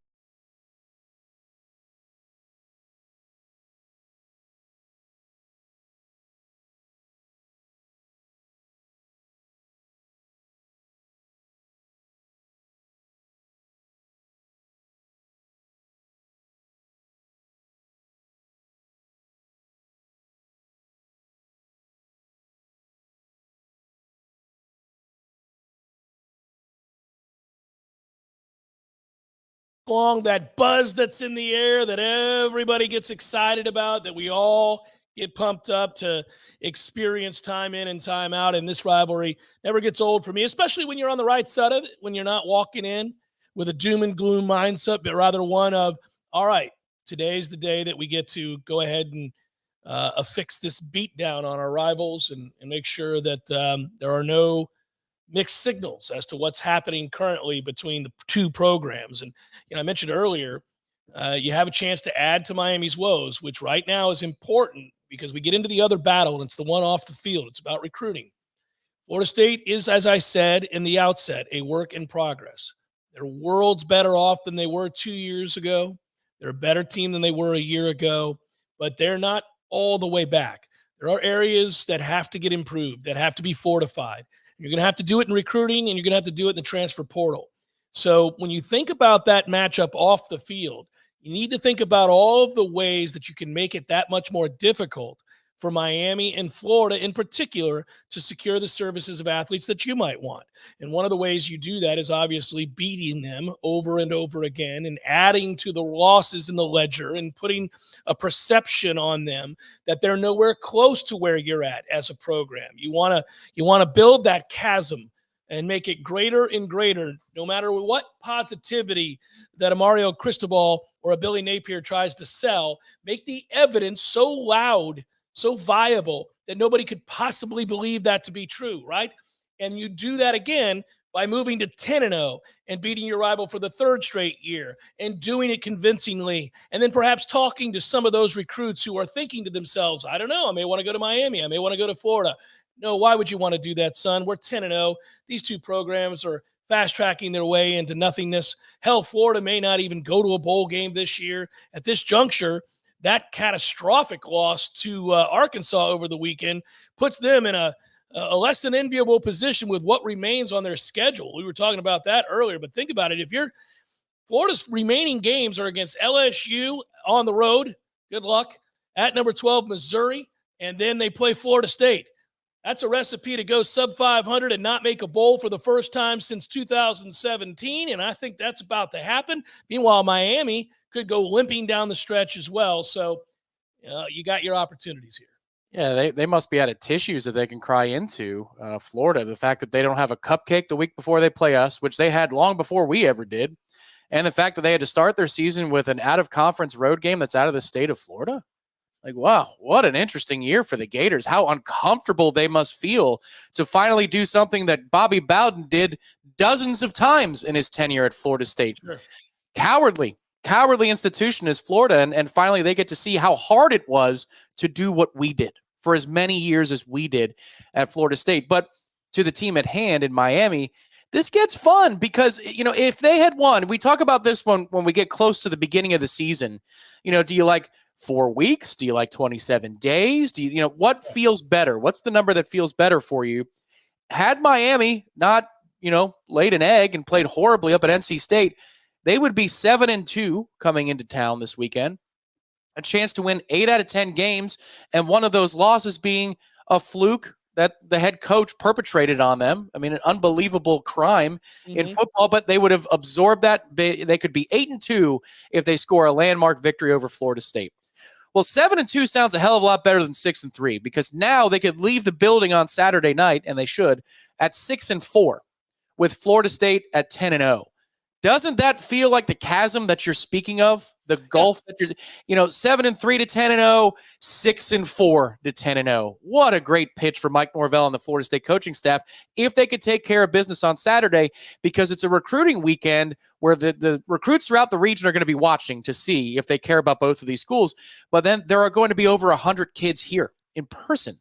Along that buzz that's in the air that everybody gets excited about, that we all get pumped up to experience time in and time out. And this rivalry never gets old for me, especially when you're on the right side of it, when you're not walking in with a doom and gloom mindset, but rather one of, all right, today's the day that we get to go ahead and affix this beat down on our rivals and make sure that there are no mixed signals as to what's happening currently between the two programs. And, I mentioned earlier, you have a chance to add to Miami's woes, which right now is important because we get into the other battle, and it's the one off the field. It's about recruiting. Florida State is, as I said in the outset, a work in progress. They're worlds better off than they were 2 years ago. They're a better team than they were a year ago, but they're not all the way back. There are areas that have to get improved, that have to be fortified. You're going to have to do it in recruiting, and you're going to have to do it in the transfer portal. So when you think about that matchup off the field, you need to think about all of the ways that you can make it that much more difficult for Miami and Florida in particular to secure the services of athletes that you might want. And one of the ways you do that is obviously beating them over and over again and adding to the losses in the ledger and putting a perception on them that they're nowhere close to where you're at as a program. You want to build that chasm and make it greater and greater, no matter what positivity that a Mario Cristobal or a Billy Napier tries to sell. Make the evidence so loud, so viable that nobody could possibly believe that to be true, right? And you do that again by moving to 10-0 and beating your rival for the third straight year and doing it convincingly, and then perhaps talking to some of those recruits who are thinking to themselves, I don't know, I may want to go to Miami, I may want to go to Florida. No, why would you want to do that, son? We're 10-0. These two programs are fast-tracking their way into nothingness. Hell, Florida may not even go to a bowl game this year. At this juncture, that catastrophic loss to Arkansas over the weekend puts them in a less than enviable position with what remains on their schedule. We were talking about that earlier, but think about it. If Florida's remaining games are against LSU on the road, good luck, at number 12, Missouri, and then they play Florida State. That's a recipe to go sub 500 and not make a bowl for the first time since 2017, and I think that's about to happen. Meanwhile, Miami could go limping down the stretch as well, so you got your opportunities here. Yeah, they must be out of tissues that they can cry into. Florida, the fact that they don't have a cupcake the week before they play us, which they had long before we ever did, and the fact that they had to start their season with an out-of-conference road game that's out of the state of Florida. Like, wow, what an interesting year for the Gators. How uncomfortable they must feel to finally do something that Bobby Bowden did dozens of times in his tenure at Florida State. Sure. Cowardly institution is Florida, and finally they get to see how hard it was to do what we did for as many years as we did at Florida State. But to the team at hand in Miami, this gets fun because, if they had won, we talk about this when we get close to the beginning of the season. Do you like 4 weeks? Do you like 27 days? Do you what feels better? What's the number that feels better for you? Had Miami not, laid an egg and played horribly up at NC State, they would be 7-2 coming into town this weekend. A chance to win 8 out of 10 games, and one of those losses being a fluke that the head coach perpetrated on them. I mean, an unbelievable crime in football, but they would have absorbed that. They could be 8-2 if they score a landmark victory over Florida State. Well, 7-2 sounds a hell of a lot better than 6-3 because now they could leave the building on Saturday night, and they should, at 6-4 with Florida State at 10-0. Doesn't that feel like the chasm that you're speaking of? The gulf that you're, 7-3 to 10-0, 6-4 to 10-0. What a great pitch for Mike Norvell and the Florida State coaching staff if they could take care of business on Saturday, because it's a recruiting weekend where the recruits throughout the region are going to be watching to see if they care about both of these schools. But then there are going to be over 100 kids here in person.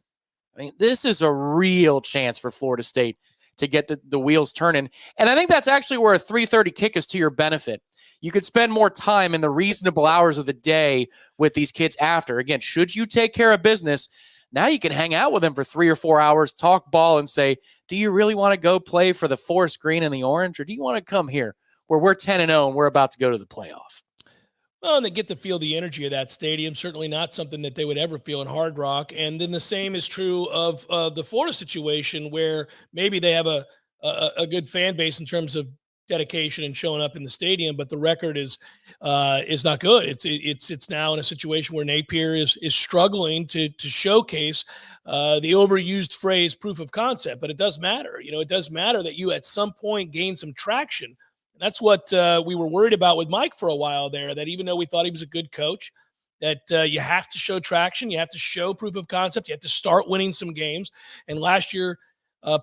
I mean, this is a real chance for Florida State to get the wheels turning. And I think that's actually where a 3:30 kick is to your benefit. You could spend more time in the reasonable hours of the day with these kids after. Again, should you take care of business, now you can hang out with them for 3 or 4 hours, talk ball, and say, do you really want to go play for the forest green and the orange, or do you want to come here where we're 10-0 and we're about to go to the playoff? Well, and they get to feel the energy of that stadium. Certainly not something that they would ever feel in Hard Rock. And then the same is true of the Florida situation, where maybe they have a good fan base in terms of dedication and showing up in the stadium, but the record is not good. It's now in a situation where Napier is struggling to showcase the overused phrase proof of concept. But it does matter. It does matter that you at some point gain some traction. That's what we were worried about with Mike for a while there, that even though we thought he was a good coach, that you have to show traction, you have to show proof of concept, you have to start winning some games. And last year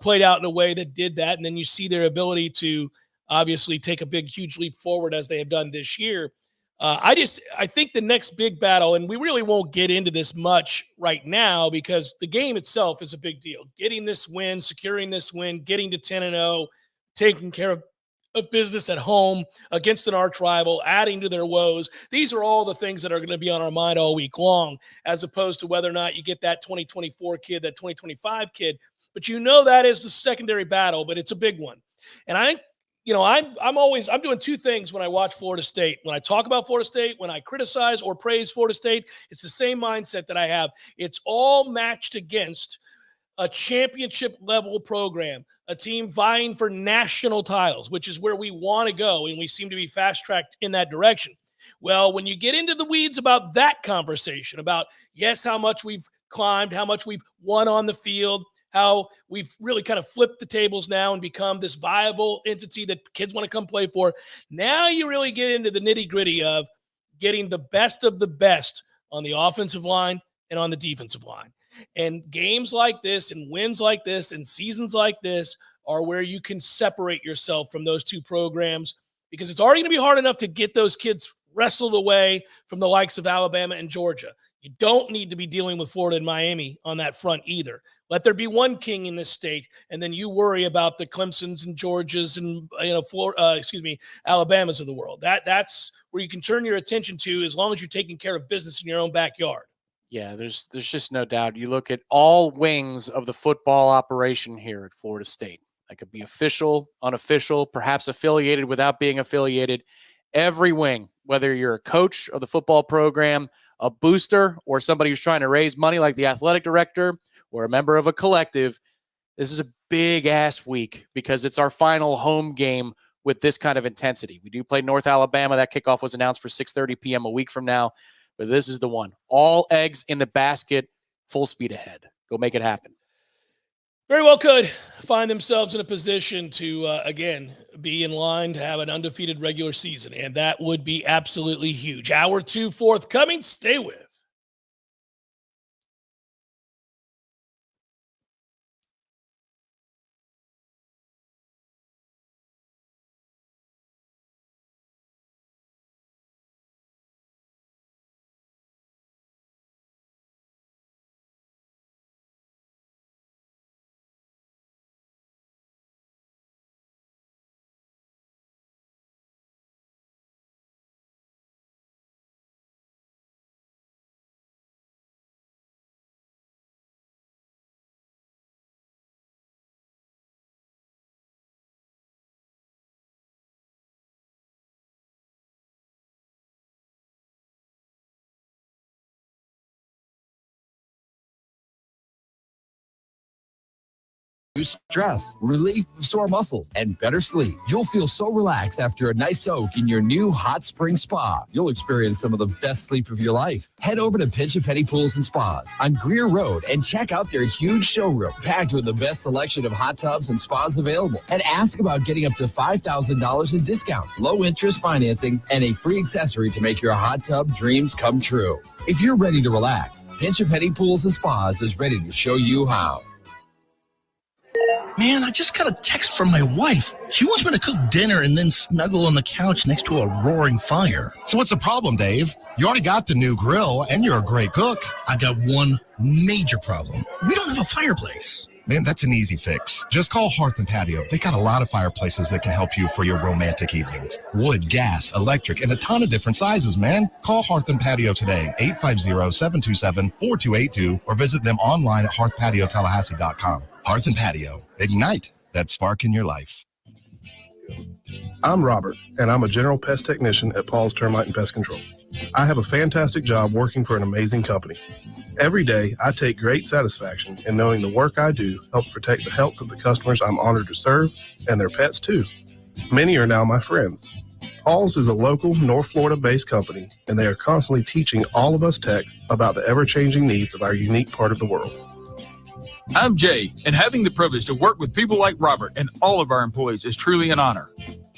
played out in a way that did that. And then you see their ability to obviously take a big, huge leap forward as they have done this year. I think the next big battle, and we really won't get into this much right now because the game itself is a big deal. Getting this win, securing this win, getting to 10-0, taking care of business at home against an arch rival, adding to their woes. These are all the things that are going to be on our mind all week long, as opposed to whether or not you get that 2024 kid, that 2025 kid. But that is the secondary battle, but it's a big one. And I think, I'm doing two things when I watch Florida State. When I talk about Florida State, when I criticize or praise Florida State, it's the same mindset that I have. It's all matched against a championship level program, a team vying for national titles, which is where we want to go. And we seem to be fast tracked in that direction. Well, when you get into the weeds about that conversation, about, yes, how much we've climbed, how much we've won on the field, how we've really kind of flipped the tables now and become this viable entity that kids want to come play for. Now you really get into the nitty gritty of getting the best of the best on the offensive line and on the defensive line. And games like this and wins like this and seasons like this are where you can separate yourself from those two programs, because it's already going to be hard enough to get those kids wrestled away from the likes of Alabama and Georgia. You don't need to be dealing with Florida and Miami on that front either. Let there be one king in this state, and then you worry about the Clemsons and Georgias and Alabamas of the world. That's where you can turn your attention to, as long as you're taking care of business in your own backyard. Yeah, there's just no doubt. You look at all wings of the football operation here at Florida State. That could be official, unofficial, perhaps affiliated without being affiliated. Every wing, whether you're a coach of the football program, a booster, or somebody who's trying to raise money like the athletic director, or a member of a collective, this is a big-ass week because it's our final home game with this kind of intensity. We do play North Alabama. That kickoff was announced for 6:30 p.m. a week from now. But this is the one. All eggs in the basket, full speed ahead. Go make it happen. Very well could find themselves in a position to, again, be in line to have an undefeated regular season. And that would be absolutely huge. Hour 2 forthcoming. Stay with. Stress, relief of sore muscles, and better sleep. You'll feel so relaxed after a nice soak in your new hot spring spa. You'll experience some of the best sleep of your life. Head over to Pinch a Penny Pools and Spas on Greer Road and check out their huge showroom packed with the best selection of hot tubs and spas available. And ask about getting up to $5,000 in discount, low interest financing, and a free accessory to make your hot tub dreams come true. If you're ready to relax, Pinch a Penny Pools and Spas is ready to show you how. Man, I just got a text from my wife. She wants me to cook dinner and then snuggle on the couch next to a roaring fire. So what's the problem, Dave? You already got the new grill, and you're a great cook. I got one major problem. We don't have a fireplace. Man, that's an easy fix. Just call Hearth and Patio. They got a lot of fireplaces that can help you for your romantic evenings. Wood, gas, electric, and a ton of different sizes, man. Call Hearth and Patio today, 850-727-4282, or visit them online at hearthpatiotallahassee.com. Hearth and Patio. Ignite that spark in your life. I'm Robert, and I'm a general pest technician at Paul's Termite and Pest Control. I have a fantastic job working for an amazing company. Every day, I take great satisfaction in knowing the work I do helps protect the health of the customers I'm honored to serve, and their pets too. Many are now my friends. Paul's is a local North Florida-based company, and they are constantly teaching all of us techs about the ever-changing needs of our unique part of the world. I'm Jay, and having the privilege to work with people like Robert and all of our employees is truly an honor.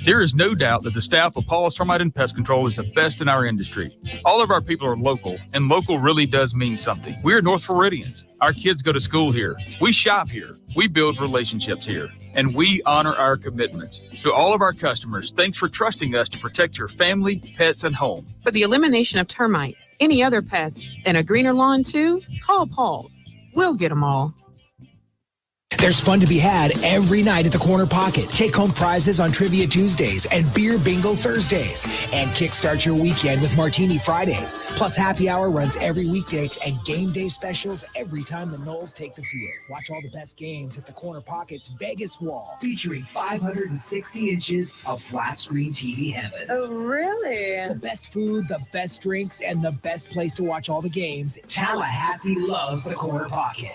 There is no doubt that the staff of Paul's Termite and Pest Control is the best in our industry. All of our people are local, and local really does mean something. We're North Floridians. Our kids go to school here. We shop here. We build relationships here, and we honor our commitments. To all of our customers, thanks for trusting us to protect your family, pets, and home. For the elimination of termites, any other pests, and a greener lawn too, call Paul's. We'll get them all. There's fun to be had every night at the Corner Pocket. Take home prizes on Trivia Tuesdays and Beer Bingo Thursdays. And kickstart your weekend with Martini Fridays. Plus, happy hour runs every weekday and game day specials every time the Noles take the field. Watch all the best games at the Corner Pocket's Vegas Wall, featuring 560 inches of flat screen TV heaven. Oh, really? The best food, the best drinks, and the best place to watch all the games. Tallahassee loves the Corner Pocket.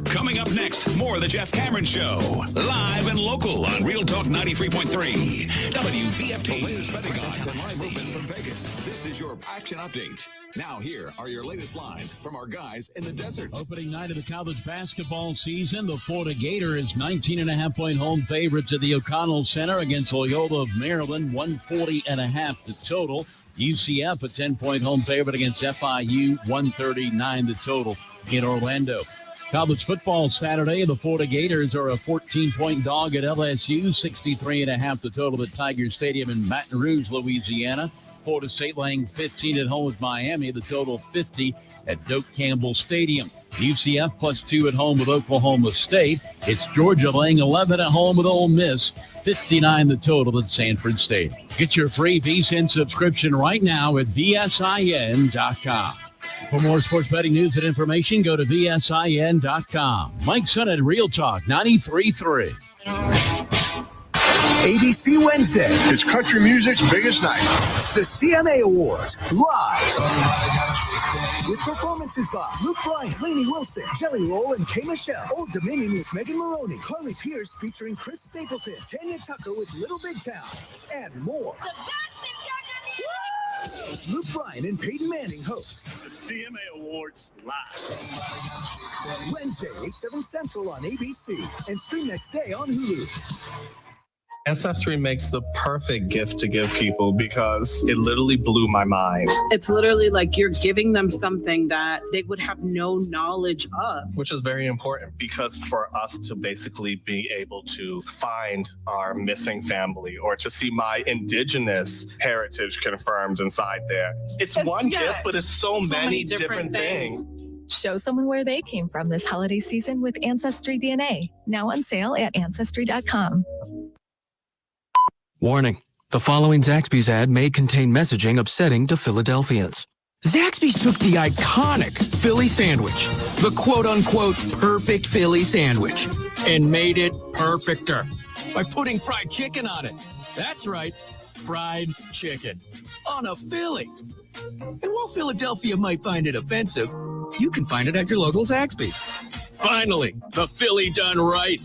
Coming up next, more of the Jeff Cameron Show. Live and local on Real Talk 93.3. WVFT. Latest betting odds and live movements from Vegas. This is your action update. Now here are your latest lines from our guys in the desert. Opening night of the college basketball season, the Florida Gators 19.5-point home favorites at the O'Connell Center against Loyola of Maryland, 140.5 the total. UCF a 10-point home favorite against FIU, 139 the total in Orlando. College football Saturday, the Florida Gators are a 14-point dog at LSU, 63.5 the total at Tiger Stadium in Baton Rouge, Louisiana. Florida State laying 15 at home with Miami, the total 50 at Doak Campbell Stadium. UCF +2 at home with Oklahoma State. It's Georgia laying 11 at home with Ole Miss, 59 the total at Sanford State. Get your free VSiN subscription right now at VSIN.com. For more sports betting news and information, go to VSIN.com. Mike Son at Real Talk 93.3. ABC Wednesday. It's country music's biggest night. The CMA Awards, live. With performances by Luke Bryan, Lainey Wilson, Jelly Roll, and Kay Michelle. Old Dominion with Megan Maroney. Carly Pierce featuring Chris Stapleton. Tanya Tucker with Little Big Town. And more. The best in country music! Luke Bryan and Peyton Manning host the CMA Awards live. Wednesday, 8/7 Central on ABC. And stream next day on Hulu. Ancestry makes the perfect gift to give people because it literally blew my mind. It's literally like you're giving them something that they would have no knowledge of. Which is very important because for us to basically be able to find our missing family or to see my indigenous heritage confirmed inside there. It's one gift, but it's so many different things. Show someone where they came from this holiday season with Ancestry DNA. Now on sale at Ancestry.com. Warning, the following Zaxby's ad may contain messaging upsetting to Philadelphians. Zaxby's took the iconic Philly sandwich, the quote-unquote perfect Philly sandwich, and made it perfecter by putting fried chicken on it. That's right, fried chicken on a Philly. And while Philadelphia might find it offensive, you can find it at your local Zaxby's. Finally, the Philly done right.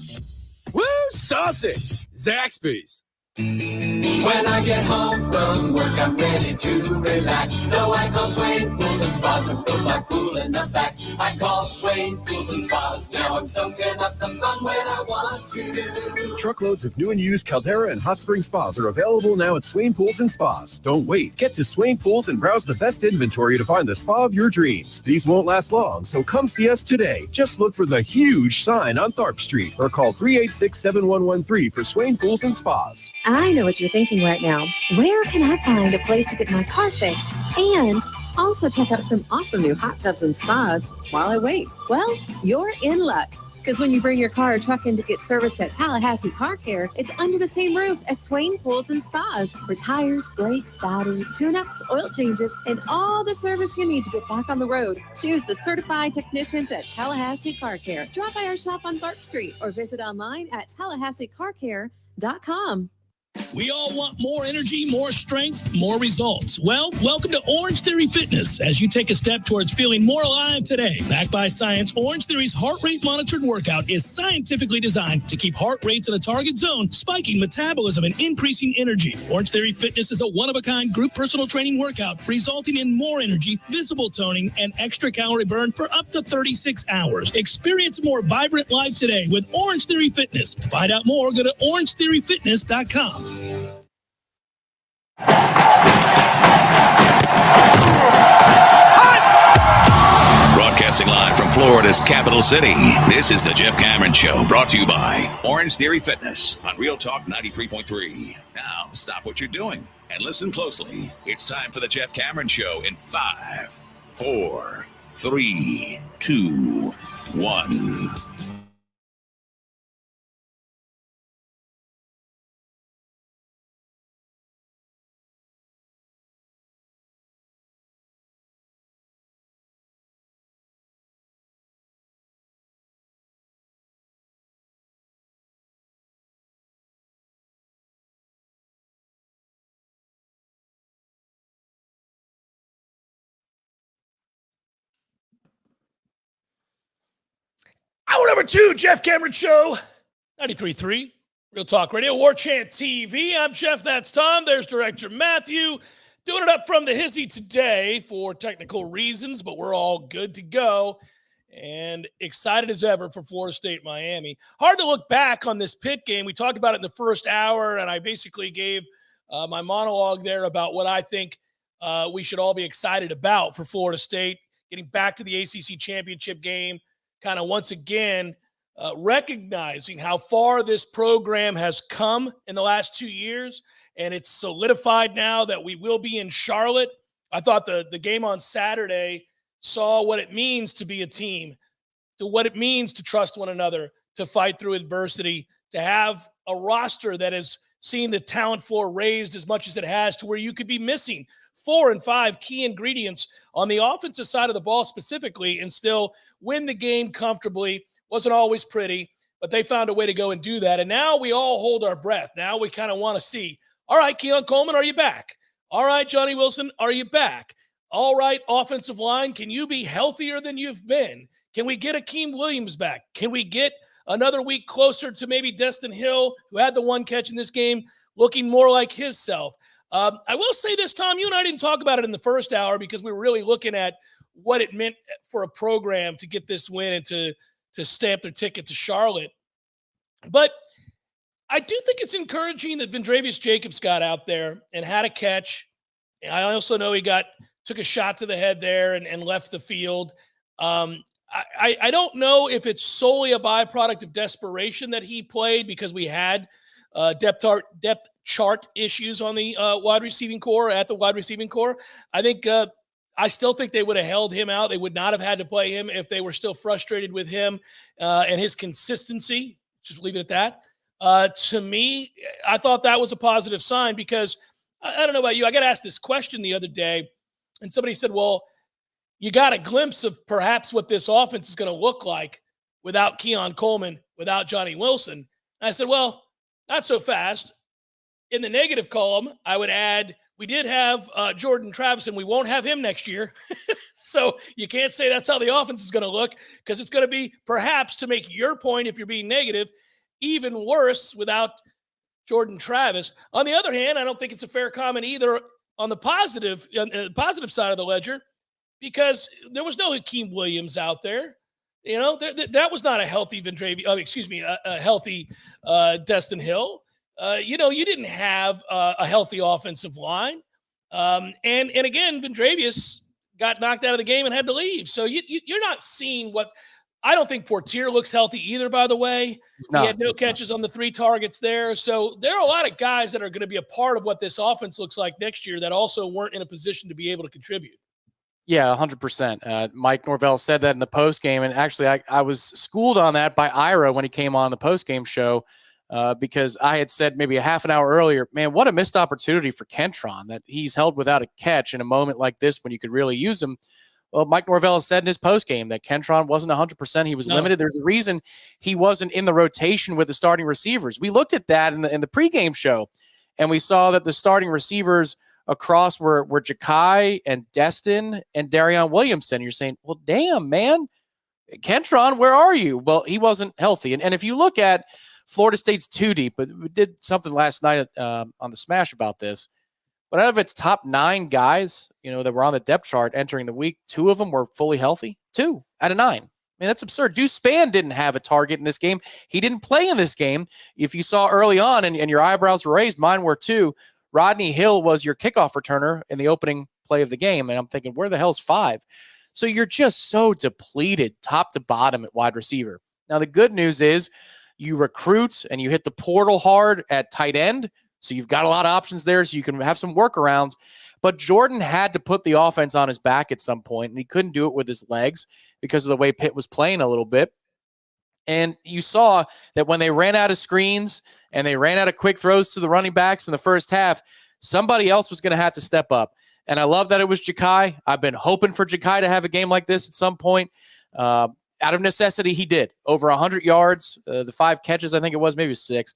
Woo, saucy! Zaxby's. When I get home from work, I'm ready to relax. So I call Swain Pools and Spas to put my pool in the back. I call Swain Pools and Spas. Now I'm soaking up the fun when I want to. Truckloads of new and used Caldera and Hot Spring Spas are available now at Swain Pools and Spas. Don't wait. Get to Swain Pools and browse the best inventory to find the spa of your dreams. These won't last long, so come see us today. Just look for the huge sign on Tharp Street or call 386-7113 for Swain Pools and Spas. I know what you're thinking right now. Where can I find a place to get my car fixed and also check out some awesome new hot tubs and spas while I wait? Well, you're in luck. Because when you bring your car or truck in to get serviced at Tallahassee Car Care, it's under the same roof as Swain Pools and Spas for tires, brakes, batteries, tune-ups, oil changes, and all the service you need to get back on the road. Choose the certified technicians at Tallahassee Car Care. Drop by our shop on Tharp Street or visit online at TallahasseeCarCare.com. We all want more energy, more strength, more results. Well, welcome to Orange Theory Fitness as you take a step towards feeling more alive today. Backed by science, Orange Theory's heart rate monitored workout is scientifically designed to keep heart rates in a target zone, spiking metabolism and increasing energy. Orange Theory Fitness is a one-of-a-kind group personal training workout resulting in more energy, visible toning, and extra calorie burn for up to 36 hours. Experience a more vibrant life today with Orange Theory Fitness. To find out more, go to orangetheoryfitness.com. Broadcasting live from Florida's capital city, this is the Jeff Cameron Show, brought to you by Orange Theory Fitness on Real Talk 93.3. Now, stop what you're doing and listen closely. It's time for the Jeff Cameron Show in 5, 4, 3, 2, 1. Hour number 2, Jeff Cameron Show, 93.3, Real Talk Radio, Warchant TV. I'm Jeff, that's Tom. There's Director Matthew, doing it up from the hizzy today for technical reasons, but we're all good to go and excited as ever for Florida State Miami. Hard to look back on this Pitt game. We talked about it in the first hour, and I basically gave my monologue there about what I think we should all be excited about for Florida State, getting back to the ACC championship game, kind of once again recognizing how far this program has come in the last 2 years, and it's solidified now that we will be in Charlotte. I thought the game on Saturday saw what it means to be a team, to what it means to trust one another, to fight through adversity, to have a roster that has seen the talent floor raised as much as it has, to where you could be missing 4 and 5 key ingredients on the offensive side of the ball specifically and still win the game comfortably. Wasn't always pretty, but they found a way to go and do that. And now we all hold our breath. Now we kind of want to see, all right, Keon Coleman, are you back? All right, Johnny Wilson, are you back? All right, offensive line, can you be healthier than you've been? Can we get Akeem Williams back? Can we get another week closer to maybe Destin Hill, who had the one catch in this game, looking more like his self? I will say this, Tom, you and I didn't talk about it in the first hour because we were really looking at what it meant for a program to get this win and to stamp their ticket to Charlotte. But I do think it's encouraging that Vendravius Jacobs got out there and had a catch. I also know he took a shot to the head there and left the field. I don't know if it's solely a byproduct of desperation that he played because we had depth chart issues on the wide receiving core, at the wide receiving core. I still think they would have held him out. They would not have had to play him if they were still frustrated with him and his consistency. Just leave it at that. To me, I thought that was a positive sign because I don't know about you. I got asked this question the other day, and somebody said, well, you got a glimpse of perhaps what this offense is going to look like without Keon Coleman, without Johnny Wilson. And I said, well, not so fast. In the negative column, I would add, we did have Jordan Travis, and we won't have him next year. So you can't say that's how the offense is going to look because it's going to be, perhaps, to make your point, if you're being negative, even worse without Jordan Travis. On the other hand, I don't think it's a fair comment either on the positive side of the ledger because there was no Akeem Williams out there. You know, that was not a healthy a healthy Destin Hill. You didn't have a healthy offensive line. And again, Vendravius got knocked out of the game and had to leave. So you're not seeing what – I don't think Portier looks healthy either, by the way. He had no catches on the 3 targets there. So there are a lot of guys that are going to be a part of what this offense looks like next year that also weren't in a position to be able to contribute. Yeah, 100%. Mike Norvell said that in the postgame, and actually I was schooled on that by Ira when he came on the postgame show because I had said maybe a half an hour earlier, man, what a missed opportunity for Kentron that he's held without a catch in a moment like this when you could really use him. Well, Mike Norvell said in his postgame that Kentron wasn't 100%. He was limited. There's a reason he wasn't in the rotation with the starting receivers. We looked at that in the pregame show, and we saw that the starting receivers across were Ja'Kai and Destin and Darion Williamson. You're saying, well, damn, man, Kentron, where are you? Well, he wasn't healthy. And if you look at Florida State's 2 deep, but we did something last night on the Smash about this. But out of its top 9 guys, that were on the depth chart entering the week, 2 of them were fully healthy. 2 out of 9. I mean, that's absurd. Deuce Spann didn't have a target in this game. He didn't play in this game. If you saw early on and your eyebrows were raised, mine were too. Rodney Hill was your kickoff returner in the opening play of the game. And I'm thinking, where the hell's 5? So you're just so depleted top to bottom at wide receiver. Now, the good news is you recruit and you hit the portal hard at tight end. So you've got a lot of options there so you can have some workarounds. But Jordan had to put the offense on his back at some point, and he couldn't do it with his legs because of the way Pitt was playing a little bit. And you saw that when they ran out of screens and they ran out of quick throws to the running backs in the first half, somebody else was going to have to step up. And I love that it was Ja'Kai. I've been hoping for Ja'Kai to have a game like this at some point. Out of necessity, he did. Over 100 yards, the 5 catches, I think it was, maybe 6.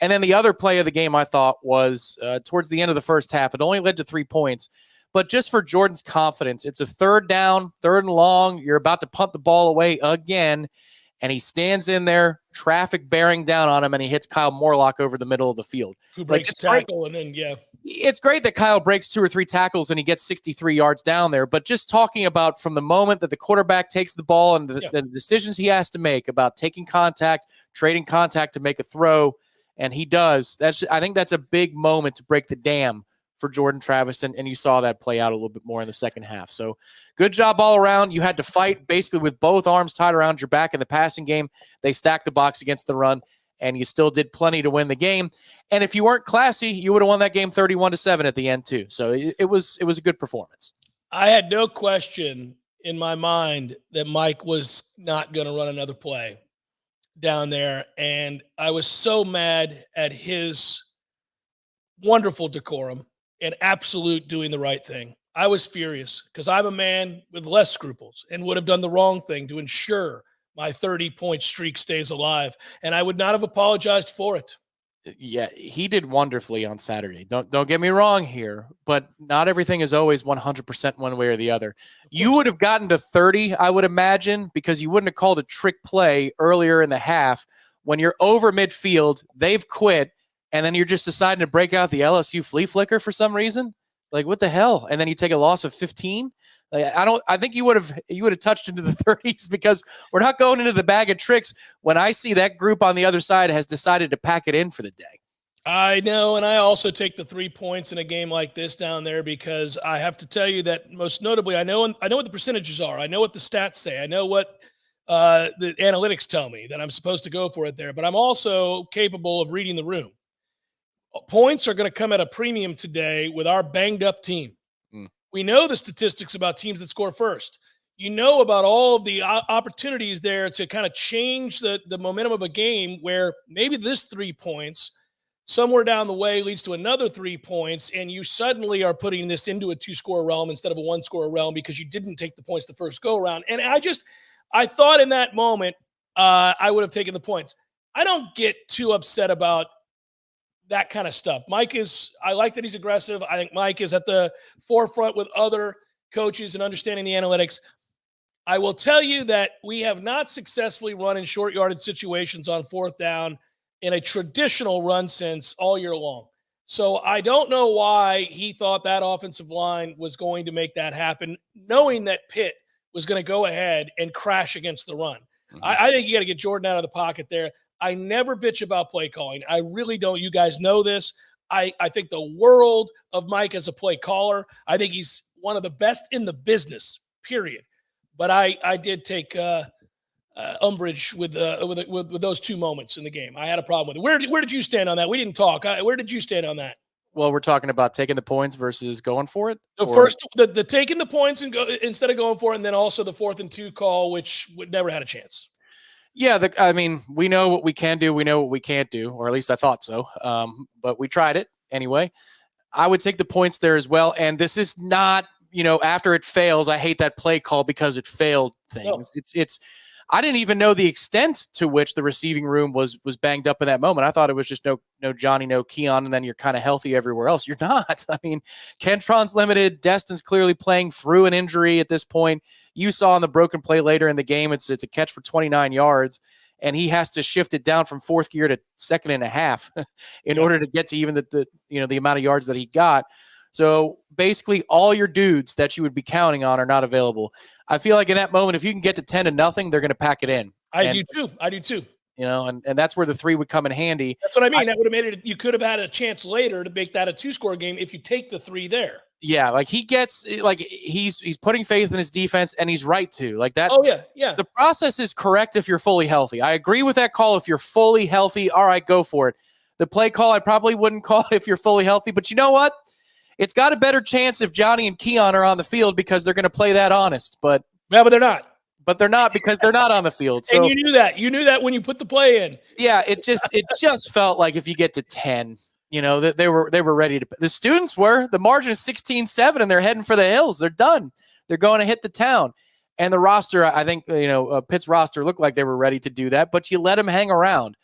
And then the other play of the game, I thought, was towards the end of the first half. It only led to 3 points. But just for Jordan's confidence, it's a 3rd down, 3rd and long. You're about to punt the ball away again. And he stands in there, traffic bearing down on him, and he hits Kyle Morlock over the middle of the field. Who breaks a tackle, and then, yeah. It's great that Kyle breaks 2 or 3 tackles and he gets 63 yards down there. But just talking about from the moment that the quarterback takes the ball and the decisions he has to make about taking contact, trading contact to make a throw, and he does. I think that's a big moment to break the dam for Jordan Travis, and you saw that play out a little bit more in the second half. So good job all around. You had to fight basically with both arms tied around your back in the passing game. They stacked the box against the run, and you still did plenty to win the game. And if you weren't classy, you would have won that game 31-7 at the end too. So it was a good performance. I had no question in my mind that Mike was not going to run another play down there, and I was so mad at his wonderful decorum and absolute doing the right thing. I was furious because I'm a man with less scruples and would have done the wrong thing to ensure my 30-point streak stays alive, and I would not have apologized for it. Yeah, he did wonderfully on Saturday. Don't get me wrong here, but not everything is always 100% one way or the other. You would have gotten to 30, I would imagine, because you wouldn't have called a trick play earlier in the half. When you're over midfield, they've quit, and then you're just deciding to break out the LSU flea flicker for some reason. Like, what the hell? And then you take a loss of 15. Like, I think you would have touched into the 30s because we're not going into the bag of tricks when I see that group on the other side has decided to pack it in for the day. I know, and I also take the 3 points in a game like this down there because I have to tell you that most notably, I know what the percentages are. I know what the stats say. I know what the analytics tell me that I'm supposed to go for it there, but I'm also capable of reading the room. Points are going to come at a premium today with our banged up team. We know the statistics about teams that score first. You know about all of the opportunities there to kind of change the momentum of a game where maybe this 3 points somewhere down the way leads to another 3 points, and you suddenly are putting this into a 2-score realm instead of a 1-score realm because you didn't take the points the first go around. And I thought in that moment I would have taken the points. I don't get too upset about that kind of stuff. I like that he's aggressive. I think Mike is at the forefront with other coaches and understanding the analytics. I will tell you that we have not successfully run in short yardage situations on 4th down in a traditional run sense all year long. So I don't know why he thought that offensive line was going to make that happen, knowing that Pitt was going to go ahead and crash against the run. I think you got to get Jordan out of the pocket there. I never bitch about play calling. I really don't. You guys know this. I think the world of Mike as a play caller. I think he's one of the best in the business, period. But I did take umbrage with those 2 moments in the game. I had a problem with it. Where did you stand on that? We didn't talk. Where did you stand on that? Well, we're talking about taking the points versus going for it. The taking the points and go instead of going for it, and then also the 4th and 2 call, which never had a chance. Yeah, we know what we can do. We know what we can't do, or at least I thought so. But we tried it anyway. I would take the points there as well. And this is not, after it fails, I hate that play call because it failed things. No. I didn't even know the extent to which the receiving room was banged up in that moment. I thought it was just no Johnny, no Keon, and then you're kind of healthy everywhere else. You're not. I mean, Kentron's limited. Destin's clearly playing through an injury at this point. You saw in the broken play later in the game, it's a catch for 29 yards, and he has to shift it down from 4th gear to 2nd and a half in order to get to even the amount of yards that he got. So basically all your dudes that you would be counting on are not available. I feel like in that moment, if you can get to 10-0, they're going to pack it in. I do too. And that's where the 3 would come in handy. That's what I mean. That would have made it. You could have had a chance later to make that a 2-score game if you take the 3 there. Yeah, like he's putting faith in his defense, and he's right to like that. Oh yeah. The process is correct if you're fully healthy. I agree with that call. If you're fully healthy, all right, go for it. The play call I probably wouldn't call if you're fully healthy, but you know what? it's got a better chance if Johnny and Keon are on the field because they're going to play that honest. But they're not. But they're not because they're not on the field. So and you knew that. You knew that when you put the play in. Yeah, it just felt like if you get to 10, that they were ready to. The students were. The margin is 16-7, and they're heading for the hills. They're done. They're going to hit the town. And the roster, I think, Pitt's roster looked like they were ready to do that, but you let them hang around.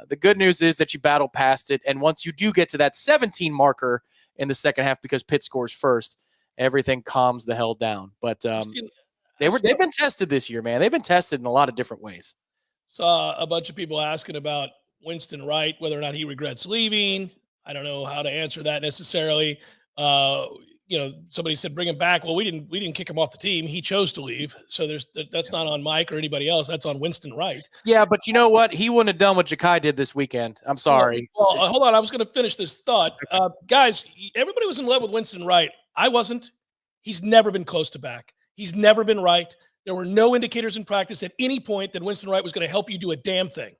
The good news is that you battle past it, and once you do get to that 17 marker in the second half, because Pitt scores first, everything calms the hell down. But they've been tested this year, man. They've been tested in a lot of different ways. Saw a bunch of people asking about Winston Wright, whether or not he regrets leaving. I don't know how to answer that necessarily. Somebody said bring him back. Well, we didn't kick him off the team. He chose to leave. So that's not on Mike or anybody else. That's on Winston Wright. Yeah, but you know what? He wouldn't have done what Ja'Kai did this weekend. I'm sorry. Well, hold on. I was going to finish this thought. Guys, everybody was in love with Winston Wright. I wasn't. He's never been close to back. He's never been right. There were no indicators in practice at any point that Winston Wright was going to help you do a damn thing.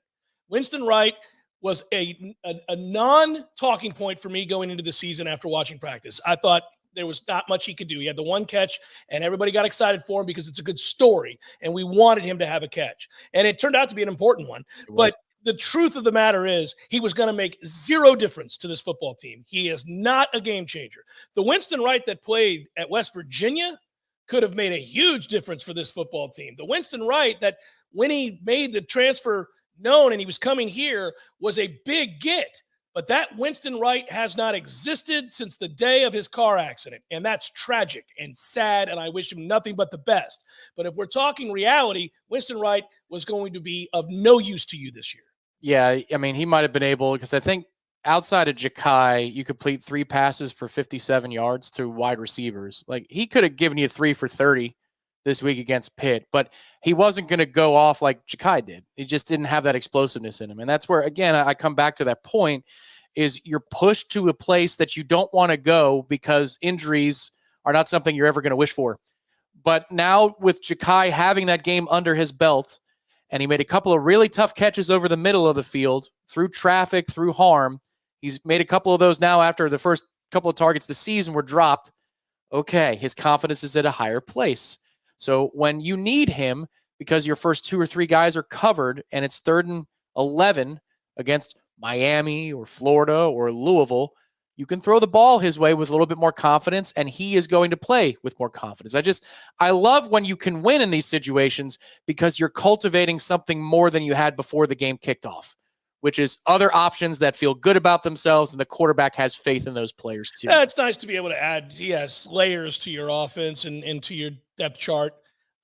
Winston Wright was a non-talking point for me going into the season after watching practice. I thought there was not much he could do. He had the one catch, and everybody got excited for him because it's a good story, and we wanted him to have a catch. And it turned out to be an important one. But the truth of the matter is he was going to make zero difference to this football team. He is not a game changer. The Winston Wright that played at West Virginia could have made a huge difference for this football team. The Winston Wright that when he made the transfer known and he was coming here was a big get. But that Winston Wright has not existed since the day of his car accident. And that's tragic and sad, and I wish him nothing but the best. But if we're talking reality, Winston Wright was going to be of no use to you this year. Yeah, I mean, he might have been able, because I think outside of Ja'Kai, you complete 3 passes for 57 yards to wide receivers. Like, he could have given you 3 for 30 this week against Pitt, but he wasn't going to go off like Ja'Kai did. He just didn't have that explosiveness in him. And that's where, again, I come back to that point, is you're pushed to a place that you don't want to go because injuries are not something you're ever going to wish for. But now with Ja'Kai having that game under his belt, and he made a couple of really tough catches over the middle of the field, through traffic, through harm. He's made a couple of those now after the first couple of targets the season were dropped. Okay, his confidence is at a higher place. So when you need him, because your first 2 or 3 guys are covered, and it's 3rd and 11 against Miami or Florida or Louisville, you can throw the ball his way with a little bit more confidence, and he is going to play with more confidence. I love when you can win in these situations because you're cultivating something more than you had before the game kicked off, which is other options that feel good about themselves, and the quarterback has faith in those players too. Yeah, it's nice to be able to add, layers to your offense and to your depth chart.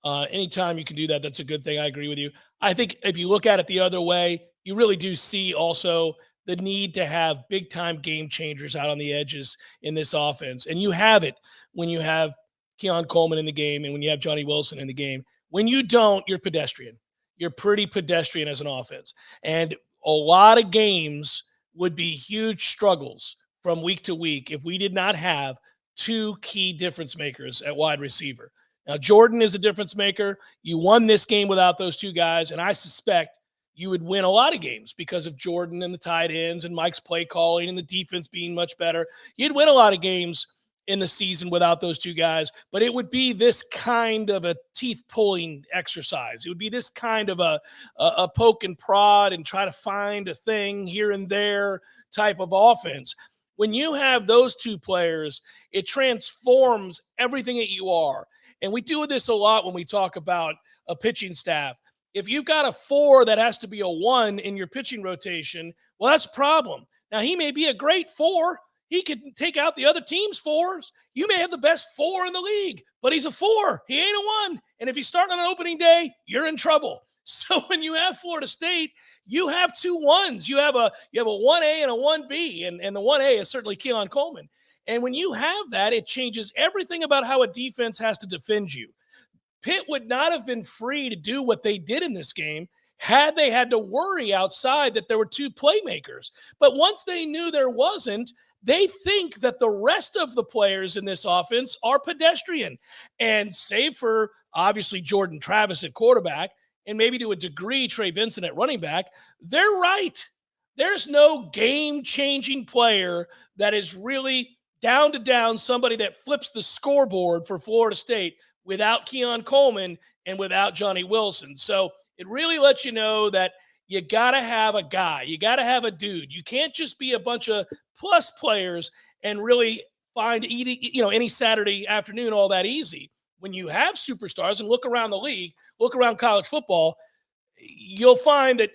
Anytime you can do that, that's a good thing. I agree with you. I think if you look at it the other way, you really do see also the need to have big-time game changers out on the edges in this offense. And you have it when you have Keon Coleman in the game and when you have Johnny Wilson in the game. When you don't, you're pedestrian. You're pretty pedestrian as an offense. And a lot of games would be huge struggles from week to week if we did not have 2 key difference makers at wide receiver. Now, Jordan is a difference maker. You won this game without those 2 guys, and I suspect you would win a lot of games because of Jordan and the tight ends and Mike's play calling and the defense being much better. You'd win a lot of games in the season without those 2 guys, but it would be this kind of a teeth-pulling exercise. It would be this kind of a poke and prod and try to find a thing here and there type of offense. When you have those 2 players, it transforms everything that you are. And we do this a lot when we talk about a pitching staff. If you've got a 4 that has to be a 1 in your pitching rotation, well, that's a problem. Now, he may be a great 4. He could take out the other team's 4s. You may have the best 4 in the league, but he's a 4. He ain't a 1. And if you start on an opening day, you're in trouble. So when you have Florida State, you have 2 1s. You have a 1A and a 1B, and the 1A is certainly Keon Coleman. And when you have that, it changes everything about how a defense has to defend you. Pitt would not have been free to do what they did in this game had they had to worry outside that there were 2 playmakers. But once they knew there wasn't, they think that the rest of the players in this offense are pedestrian. And save for, obviously, Jordan Travis at quarterback and maybe to a degree Trey Benson at running back, they're right. There's no game-changing player that is really down to down somebody that flips the scoreboard for Florida State without Keon Coleman and without Johnny Wilson. So it really lets you know that you got to have a guy. You got to have a dude. You can't just be a bunch of plus players and really find any Saturday afternoon all that easy. When you have superstars and look around the league, look around college football, you'll find that,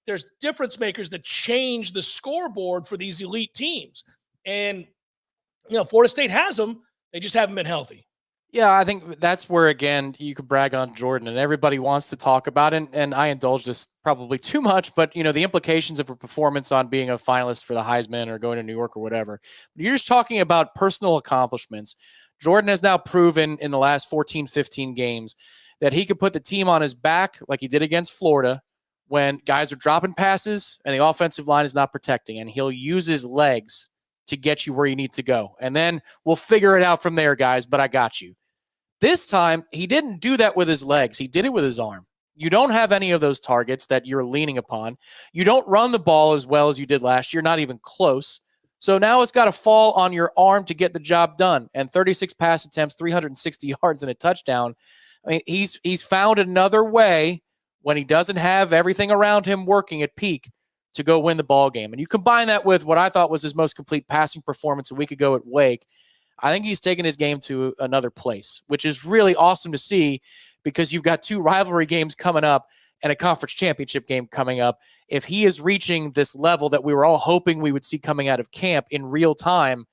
there's difference makers that change the scoreboard for these elite teams. And, Florida State has them. They just haven't been healthy. Yeah, I think that's where, again, you could brag on Jordan, and everybody wants to talk about it. And I indulge this probably too much, but, the implications of a performance on being a finalist for the Heisman or going to New York or whatever. You're just talking about personal accomplishments. Jordan has now proven in the last 14, 15 games that he could put the team on his back like he did against Florida when guys are dropping passes and the offensive line is not protecting, and he'll use his legs to get you where you need to go. And then we'll figure it out from there, guys, but I got you. This time, he didn't do that with his legs. He did it with his arm. You don't have any of those targets that you're leaning upon. You don't run the ball as well as you did last year, not even close. So now it's got to fall on your arm to get the job done. And 36 pass attempts, 360 yards, and a touchdown. I mean, he's found another way when he doesn't have everything around him working at peak to go win the ball game. And you combine that with what I thought was his most complete passing performance a week ago at Wake. I think he's taken his game to another place, which is really awesome to see because you've got 2 rivalry games coming up and a conference championship game coming up. If he is reaching this level that we were all hoping we would see coming out of camp in real time,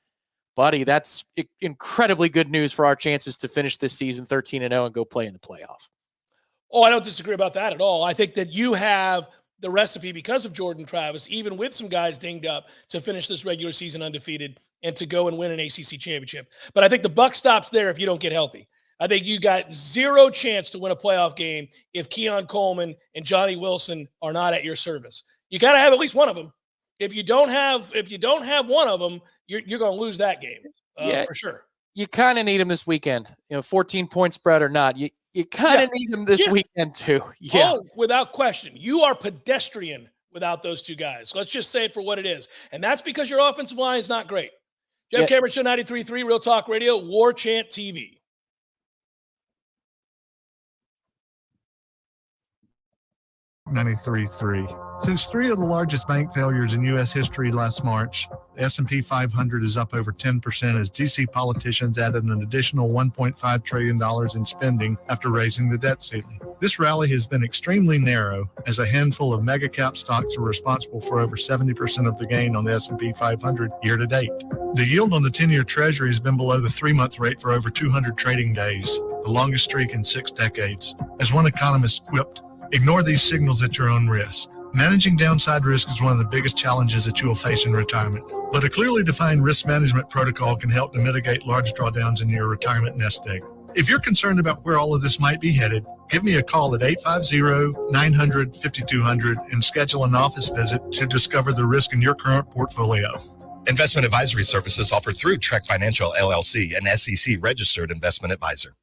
buddy, that's incredibly good news for our chances to finish this season 13-0 and go play in the playoff. Oh, I don't disagree about that at all. I think that you have the recipe because of Jordan Travis, even with some guys dinged up, to finish this regular season undefeated and to go and win an ACC championship. But I think the buck stops there if you don't get healthy. I think you got zero chance to win a playoff game if Keon Coleman and Johnny Wilson are not at your service. You got to have at least one of them. If you don't have one of them, you're going to lose that game for sure. You kind of need him this weekend. 14-point spread or not, you kind of need him this weekend too. Yeah, without question. You are pedestrian without those 2 guys. Let's just say it for what it is, and that's because your offensive line is not great. Jeff Cameron Show 93.3 Real Talk Radio, Warchant TV. Since 3 of the largest bank failures in U.S. history last March, the S&P 500 is up over 10% as D.C. politicians added an additional $1.5 trillion in spending after raising the debt ceiling. This rally has been extremely narrow as a handful of mega-cap stocks are responsible for over 70% of the gain on the S&P 500 year-to-date. The yield on the 10-year Treasury has been below the 3-month rate for over 200 trading days, the longest streak in 6 decades. As one economist quipped, "Ignore these signals at your own risk." Managing downside risk is one of the biggest challenges that you will face in retirement, but a clearly defined risk management protocol can help to mitigate large drawdowns in your retirement nest egg. If you're concerned about where all of this might be headed, give me a call at 850-900-5200 and schedule an office visit to discover the risk in your current portfolio. Investment advisory services offered through Trek Financial LLC, an SEC-registered investment advisor.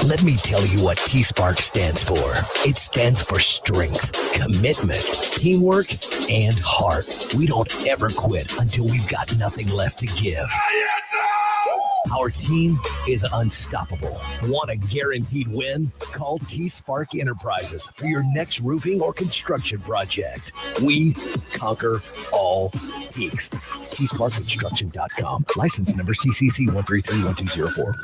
Let me tell you what T-Spark stands for. It stands for strength, commitment, teamwork, and heart. We don't ever quit until we've got nothing left to give. Our team is unstoppable. Want a guaranteed win? Call T-Spark Enterprises for your next roofing or construction project. We conquer all peaks. TSparkConstruction.com. License number CCC 1331204.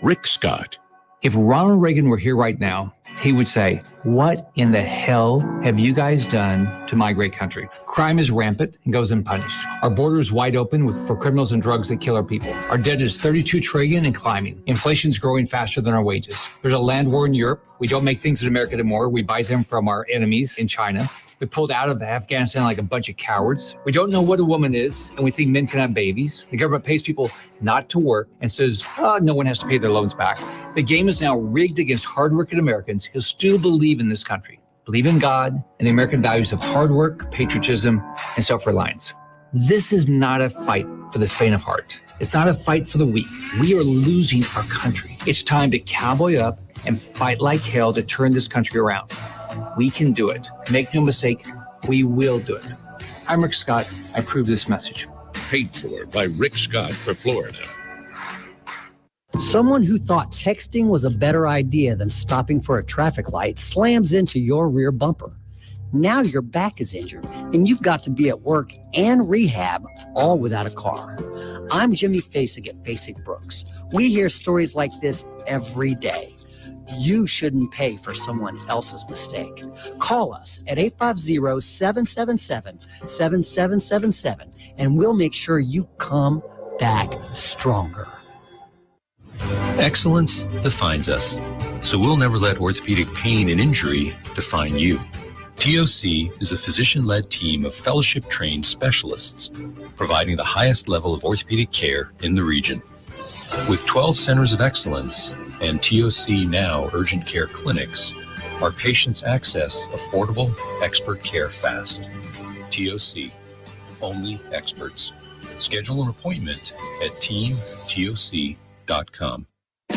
Rick Scott. If Ronald Reagan were here right now, he would say, "What in the hell have you guys done to my great country?" Crime is rampant and goes unpunished. Our border is wide open for criminals and drugs that kill our people. Our debt is $32 trillion and climbing. Inflation's growing faster than our wages. There's a land war in Europe. We don't make things in America anymore. We buy them from our enemies in China. We pulled out of Afghanistan like a bunch of cowards. We don't know what a woman is, and we think men can have babies. The government pays people not to work and says, no one has to pay their loans back. The game is now rigged against hardworking Americans who still believe in this country, believe in God and the American values of hard work, patriotism, and self-reliance. This is not a fight for the faint of heart. It's not a fight for the weak. We are losing our country. It's time to cowboy up and fight like hell to turn this country around. We can do it. Make no mistake, we will do it. I'm Rick Scott. I approve this message. Paid for by Rick Scott for Florida. Someone who thought texting was a better idea than stopping for a traffic light slams into your rear bumper. Now your back is injured and you've got to be at work and rehab all without a car. I'm Jimmy Fasig at Fasig Brooks. We hear stories like this every day. You shouldn't pay for someone else's mistake. Call us at 850-777-7777 and we'll make sure you come back stronger. Excellence defines us, so we'll never let orthopedic pain and injury define you. TOC is a physician-led team of fellowship-trained specialists providing the highest level of orthopedic care in the region. With 12 centers of excellence and TOC Now urgent care clinics, our patients access affordable expert care fast. TOC, only experts. Schedule an appointment at teamtoc.com.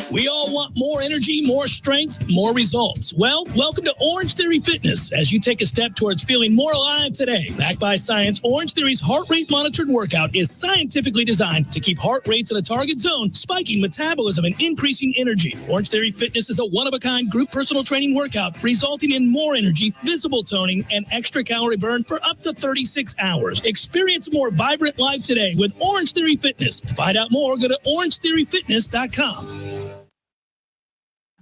We all want more energy, more strength, more results. Well, welcome to Orange Theory Fitness as you take a step towards feeling more alive today. Backed by science, Orange Theory's heart rate monitored workout is scientifically designed to keep heart rates in a target zone, spiking metabolism and increasing energy. Orange Theory Fitness is a one-of-a-kind group personal training workout resulting in more energy, visible toning, and extra calorie burn for up to 36 hours. Experience a more vibrant life today with Orange Theory Fitness. To find out more, go to orangetheoryfitness.com.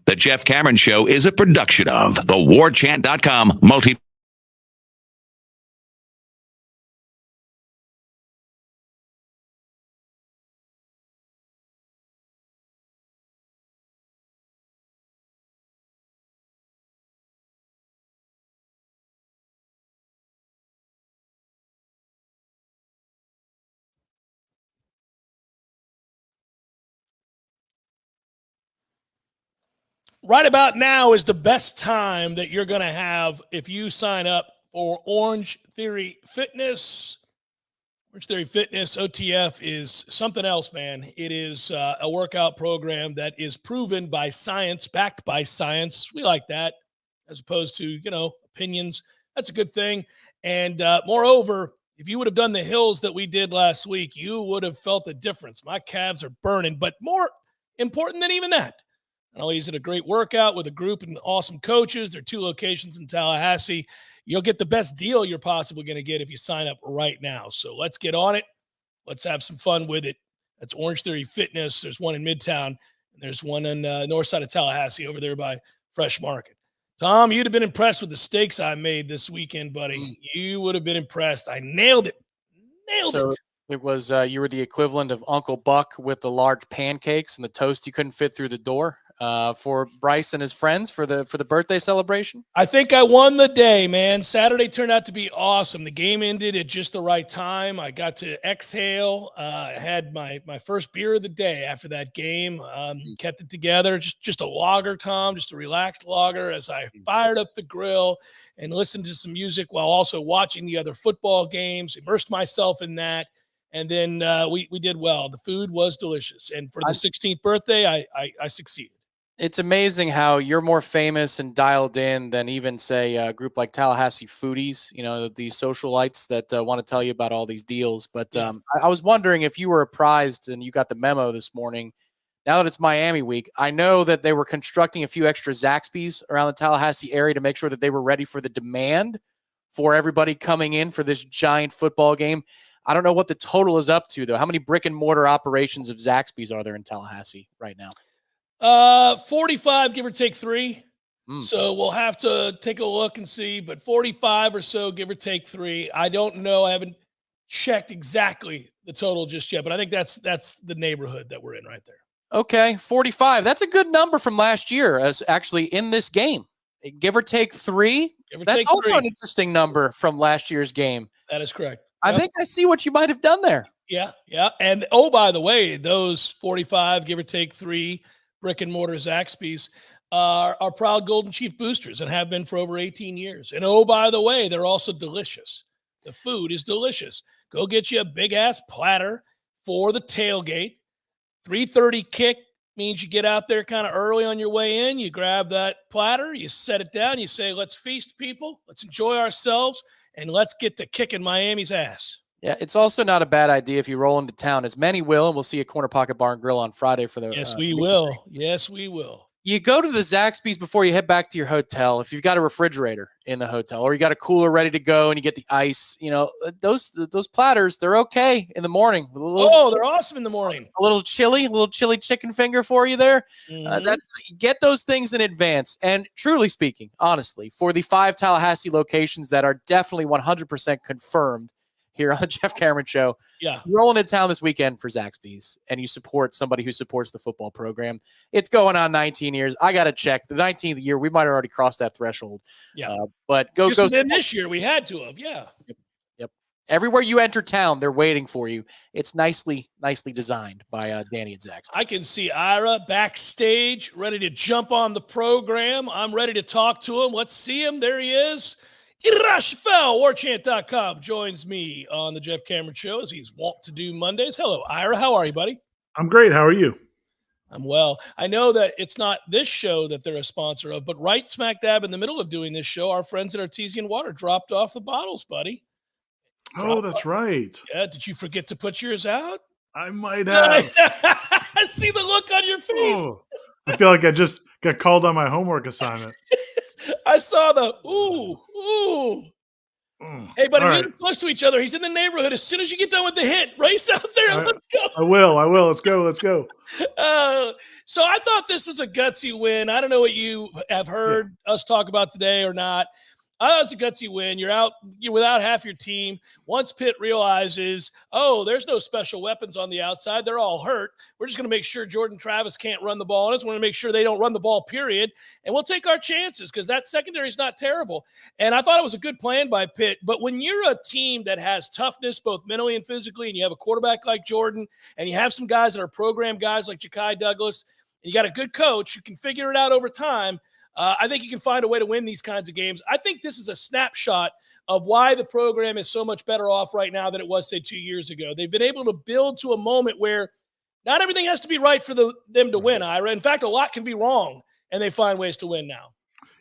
The Jeff Cameron Show is a production of the Warchant.com multi. Right about now is the best time that you're going to have if you sign up for Orange Theory Fitness. Orange Theory Fitness, OTF, is something else, man. It is a workout program that is proven by science, backed by science. We like that as opposed to, opinions. That's a good thing. And moreover, if you would have done the hills that we did last week, you would have felt the difference. My calves are burning, but more important than even that, not only is it a great workout with a group and awesome coaches, there are 2 locations in Tallahassee. You'll get the best deal you're possibly going to get if you sign up right now. So let's get on it. Let's have some fun with it. That's Orange Theory Fitness. There's one in Midtown, and there's one on the north side of Tallahassee over there by Fresh Market. Tom, you'd have been impressed with the steaks I made this weekend, buddy. You would have been impressed. I nailed it. Nailed it. It was you were the equivalent of Uncle Buck with the large pancakes and the toast you couldn't fit through the door for Bryce and his friends for the birthday celebration. I think I won the day, man. Saturday turned out to be awesome. The game ended at just the right time. I got to exhale. I had my first beer of the day after that game. Kept it together. Just a lager, Tom, just a relaxed lager as I fired up the grill and listened to some music while also watching the other football games, immersed myself in that. And then we did well. The food was delicious. And for the 16th birthday, I succeeded. It's amazing how you're more famous and dialed in than even, say, a group like Tallahassee Foodies, these socialites that want to tell you about all these deals. But I was wondering if you were apprised and you got the memo this morning. Now that it's Miami week, I know that they were constructing a few extra Zaxby's around the Tallahassee area to make sure that they were ready for the demand for everybody coming in for this giant football game. I don't know what the total is up to, though. How many brick and mortar operations of Zaxby's are there in Tallahassee right now? 45, give or take 3. So we'll have to take a look and see, but 45 or so, give or take 3. I don't know. I haven't checked exactly the total just yet, but I think that's the neighborhood that we're in right there. Okay, 45. That's a good number from last year, as actually in this game. Give or take 3. That's also an interesting number from last year's game. That is correct. I think I see what you might have done there. Yeah. And, by the way, those 45, give or take 3 brick and mortar Zaxby's are proud Golden Chief boosters and have been for over 18 years. And, by the way, they're also delicious. The food is delicious. Go get you a big-ass platter for the tailgate. 3:30 kick means you get out there kind of early on your way in. You grab that platter. You set it down. You say, let's feast, people. Let's enjoy ourselves. And let's get to kicking Miami's ass. Yeah, it's also not a bad idea if you roll into town, as many will, and we'll see a Corner Pocket Bar and Grill on Friday for the. Yes, we will. Yes, we will. You go to the Zaxby's before you head back to your hotel. If you've got a refrigerator in the hotel, or you got a cooler ready to go, and you get the ice, those platters, they're okay in the morning. They're awesome in the morning. A little chili chicken finger for you there. Get those things in advance. And truly speaking, honestly, for the 5 Tallahassee locations that are definitely 100% confirmed here on the Jeff Cameron Show. Yeah. You're rolling in town this weekend for Zaxby's, and you support somebody who supports the football program. It's going on 19 years. I got to check. The 19th year, we might have already crossed that threshold. Yeah. But go. Then this year, we had to have. Yeah. Yep. Everywhere you enter town, they're waiting for you. It's nicely designed by Danny and Zaxby's. I can see Ira backstage, ready to jump on the program. I'm ready to talk to him. Let's see him. There he is. Ira Schoffel, Warchant.com, joins me on the Jeff Cameron Show as he's wont to do Mondays. Hello, Ira. How are you, buddy? I'm great. How are you? I'm well. I know that it's not this show that they're a sponsor of, but right smack dab in the middle of doing this show, our friends at Artesian Water dropped off the bottles, buddy. That's right. Yeah. Did you forget to put yours out? I might have. I see the look on your face. I feel like I just got called on my homework assignment. I saw the ooh. Hey, buddy, All we're close to each other. He's in the neighborhood. As soon as you get done with the hit, race out there. Let's go. I will. Let's go. So I thought this was a gutsy win. I don't know what you have heard us talk about today or not. I thought it's a gutsy win. You're without half your team. Once Pitt realizes, there's no special weapons on the outside, they're all hurt. We're just going to make sure Jordan Travis can't run the ball on us. We're going to make sure they don't run the ball, period. And we'll take our chances because that secondary is not terrible. And I thought it was a good plan by Pitt. But when you're a team that has toughness, both mentally and physically, and you have a quarterback like Jordan, and you have some guys that are program guys like Ja'Kai Douglas, and you got a good coach who can figure it out over time, I think you can find a way to win these kinds of games. I think this is a snapshot of why the program is so much better off right now than it was, say, 2 years ago. They've been able to build to a moment where not everything has to be right for them to win, Ira. In fact, a lot can be wrong, and they find ways to win now.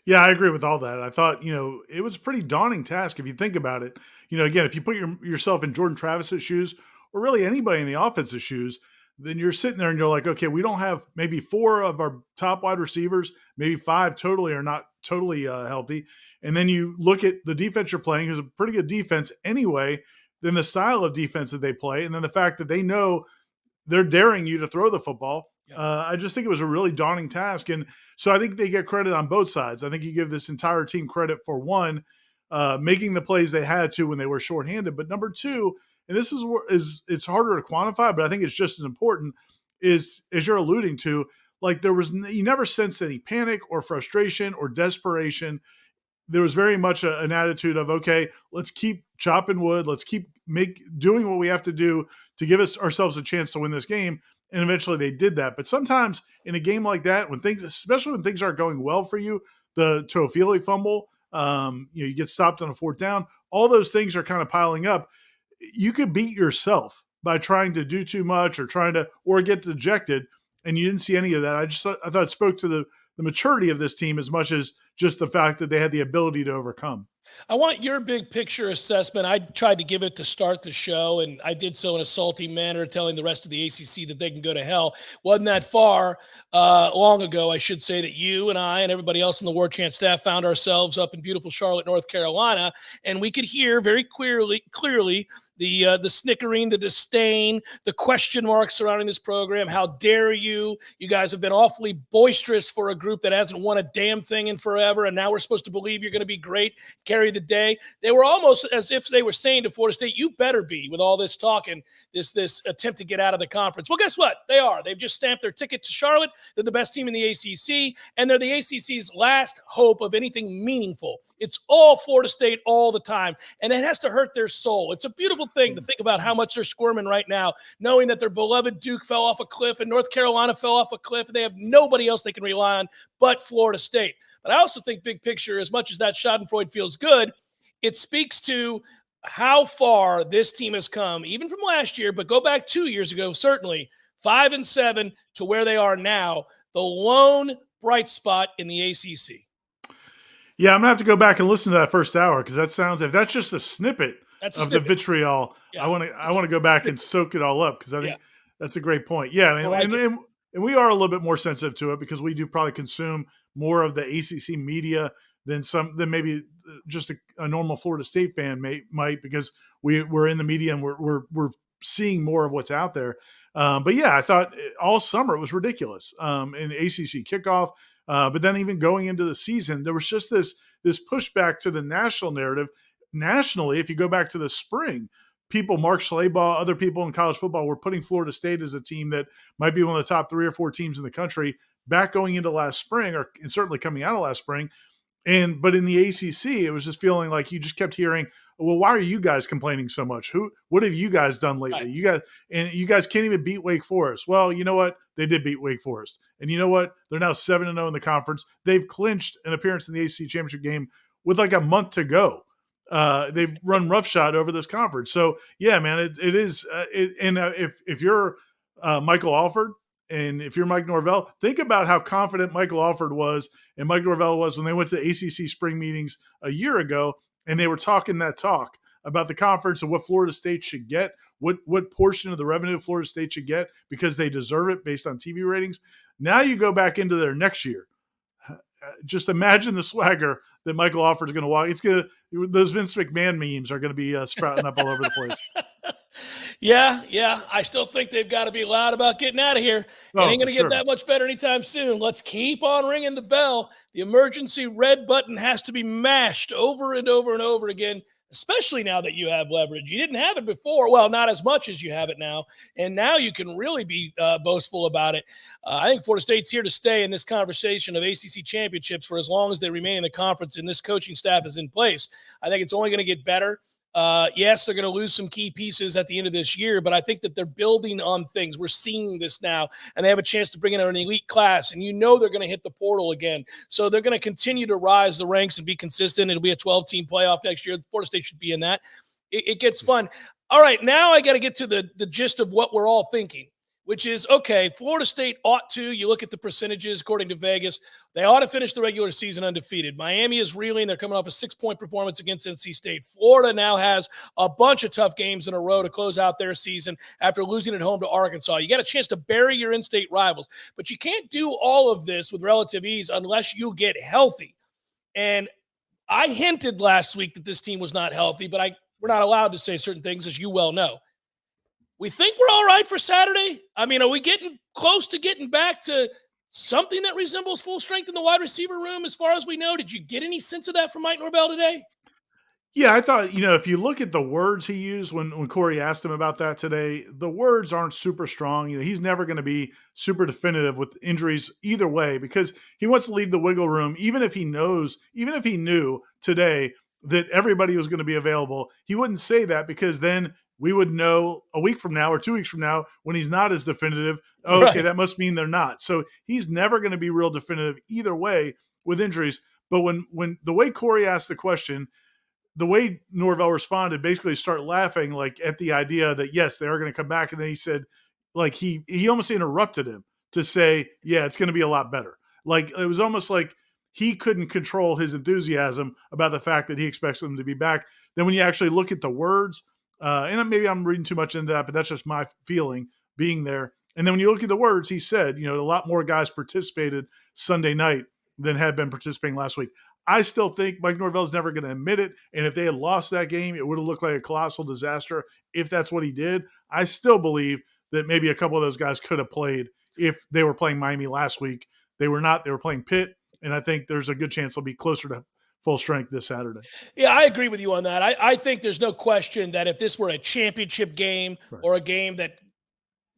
Yeah, I agree with all that. I thought, it was a pretty daunting task if you think about it. Again, if you put yourself in Jordan Travis's shoes, or really anybody in the offense's shoes, then you're sitting there and you're like, okay, we don't have maybe 4 of our top wide receivers, maybe 5 totally are not totally healthy. And then you look at the defense you're playing, who's a pretty good defense anyway, then the style of defense that they play, and then the fact that they know they're daring you to throw the football. I just think it was a really daunting task. And so I think they get credit on both sides. I think you give this entire team credit for, one, making the plays they had to when they were shorthanded. But number 2, and this is it's harder to quantify, but I think it's just as important, is, as you're alluding to, like you never sensed any panic or frustration or desperation. There was very much an attitude of, okay, let's keep chopping wood. Let's keep doing what we have to do to give ourselves a chance to win this game. And eventually they did that. But sometimes in a game like that, especially when things aren't going well for you, the Toafili fumble, you get stopped on a 4th down, all those things are kind of piling up. You could beat yourself by trying to do too much or get dejected, and you didn't see any of that. I thought it spoke to the maturity of this team as much as just the fact that they had the ability to overcome. I want your big picture assessment. I tried to give it to start the show, and I did so in a salty manner, telling the rest of the ACC that they can go to hell. Wasn't that far long ago, I should say, that you and I and everybody else in the Warchant staff found ourselves up in beautiful Charlotte, North Carolina, and we could hear very clearly the snickering, the disdain, the question marks surrounding this program. How dare you? You guys have been awfully boisterous for a group that hasn't won a damn thing in forever, and now we're supposed to believe you're going to be great, carry the day. They were almost as if they were saying to Florida State, you better be, with all this talk and this attempt to get out of the conference. Well, guess what? They are. They've just stamped their ticket to Charlotte. They're the best team in the ACC, and they're the ACC's last hope of anything meaningful. It's all Florida State all the time, and it has to hurt their soul. It's a beautiful thing to think about how much they're squirming right now, knowing that their beloved Duke fell off a cliff and North Carolina fell off a cliff, and they have nobody else they can rely on but Florida State. But I also think big picture, as much as that schadenfreude feels good, it speaks to how far this team has come, even from last year, but go back 2 years ago, certainly 5-7 to where they are now, the lone bright spot in the ACC. Yeah, I'm going to have to go back and listen to that first hour, because if that's just a snippet of the vitriol. Yeah. I want to go back and soak it all up because I think that's a great point. Yeah, and we are a little bit more sensitive to it because we do probably consume more of the ACC media than maybe just a normal Florida State fan might because we're in the media and we're seeing more of what's out there. But yeah, I thought all summer it was ridiculous in the ACC kickoff. But then even going into the season, there was just this pushback to the national narrative. Nationally, if you go back to the spring, Mark Schlabach, other people in college football were putting Florida State as a team that might be one of the top 3 or 4 teams in the country back going into last spring, and certainly coming out of last spring. But in the ACC, it was just feeling like you just kept hearing, well, why are you guys complaining so much? What have you guys done lately? Right. You guys can't even beat Wake Forest. Well, you know what? They did beat Wake Forest. And you know what? They're now 7-0 in the conference. They've clinched an appearance in the ACC championship game with like a month to go. They've run roughshod over this conference. So yeah, man, it is. If you're Michael Alford and if you're Mike Norvell, think about how confident Michael Alford was and Mike Norvell was when they went to the ACC spring meetings a year ago, and they were talking that talk about the conference and what Florida State should get, what portion of the revenue Florida State should get because they deserve it based on TV ratings. Now you go back into their next year. Just imagine the swagger that Michael Alford's going to walk. Those Vince McMahon memes are going to be sprouting up all over the place. Yeah. I still think they've got to be loud about getting out of here. It ain't going to get that much better anytime soon. Let's keep on ringing the bell. The emergency red button has to be mashed over and over and over again, especially now that you have leverage. You didn't have it before. Well, not as much as you have it now. And now you can really be boastful about it. I think Florida State's here to stay in this conversation of ACC championships for as long as they remain in the conference and this coaching staff is in place. I think it's only going to get better. Yes, they're going to lose some key pieces at the end of this year, but I think that they're building on things. We're seeing this now, and they have a chance to bring in an elite class, and they're going to hit the portal again. So they're going to continue to rise the ranks and be consistent. It'll be a 12-team playoff next year. Florida State should be in that. It gets fun. All right, now I got to get to the gist of what we're all thinking, which is, okay, Florida State ought to, you look at the percentages according to Vegas, they ought to finish the regular season undefeated. Miami is reeling. They're coming off a 6-point performance against NC State. Florida now has a bunch of tough games in a row to close out their season after losing at home to Arkansas. You got a chance to bury your in-state rivals, but you can't do all of this with relative ease unless you get healthy. And I hinted last week that this team was not healthy, but we're not allowed to say certain things, as you well know. We think we're all right for Saturday? I mean, are we getting close to getting back to something that resembles full strength in the wide receiver room as far as we know? Did you get any sense of that from Mike Norvell today? Yeah, I thought, if you look at the words he used when Corey asked him about that today, the words aren't super strong. He's never going to be super definitive with injuries either way because he wants to leave the wiggle room, even if he knew today that everybody was going to be available. He wouldn't say that because then we would know a week from now or 2 weeks from now when he's not as definitive. Oh, okay, that must mean they're not. So he's never going to be real definitive either way with injuries. But when the way Corey asked the question, the way Norvell responded, basically start laughing like at the idea that, yes, they are going to come back. And then he said, like he almost interrupted him to say, yeah, it's going to be a lot better. Like it was almost like he couldn't control his enthusiasm about the fact that he expects them to be back. Then when you actually look at the words, and maybe I'm reading too much into that, but that's just my feeling being there. And then when you look at the words, he said, a lot more guys participated Sunday night than had been participating last week. I still think Mike Norvell's never going to admit it. And if they had lost that game, it would have looked like a colossal disaster if that's what he did. I still believe that maybe a couple of those guys could have played if they were playing Miami last week. They were not. They were playing Pitt. And I think there's a good chance they'll be closer to full strength this Saturday. Yeah, I agree with you on that. I think there's no question that if this were a championship game or a game that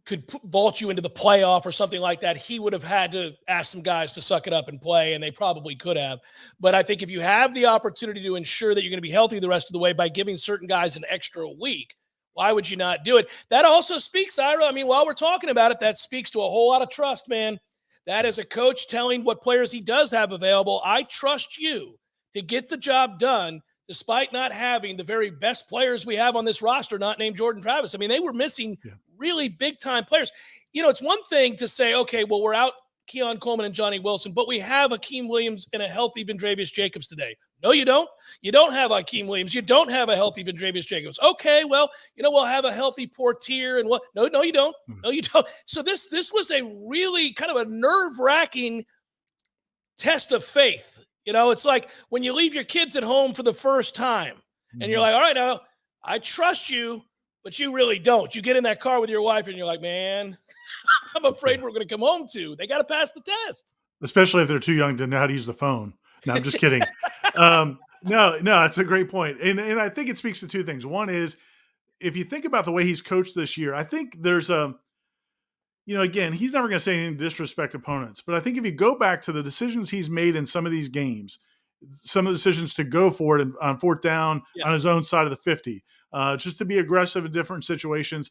could vault you into the playoff or something like that, he would have had to ask some guys to suck it up and play, and they probably could have. But I think if you have the opportunity to ensure that you're going to be healthy the rest of the way by giving certain guys an extra week, why would you not do it? That also speaks, Ira, I mean, while we're talking about it, that speaks to a whole lot of trust, man. That is a coach telling what players he does have available, I trust you to get the job done, despite not having the very best players we have on this roster, not named Jordan Travis. I mean, they were missing really big-time players. It's one thing to say, okay, well, we're out Keon Coleman and Johnny Wilson, but we have Akeem Williams and a healthy Vendrevius Jacobs today. No, you don't. You don't have Akeem Williams. You don't have a healthy Vendrevius Jacobs. Okay, well, we'll have a healthy Portier and what? No, you don't. No, you don't. So this was a really kind of a nerve-wracking test of faith. It's like when you leave your kids at home for the first time and you're like, all right, now I trust you, but you really don't. You get in that car with your wife and you're like, man, I'm afraid we're going to come home too. They got to pass the test. Especially if they're too young to know how to use the phone. No, I'm just kidding. No, it's a great point. And I think it speaks to two things. One is, if you think about the way he's coached this year, I think there's again, he's never going to say anything to disrespect opponents. But I think if you go back to the decisions he's made in some of these games, some of the decisions to go for it on fourth down on his own side of the 50, just to be aggressive in different situations,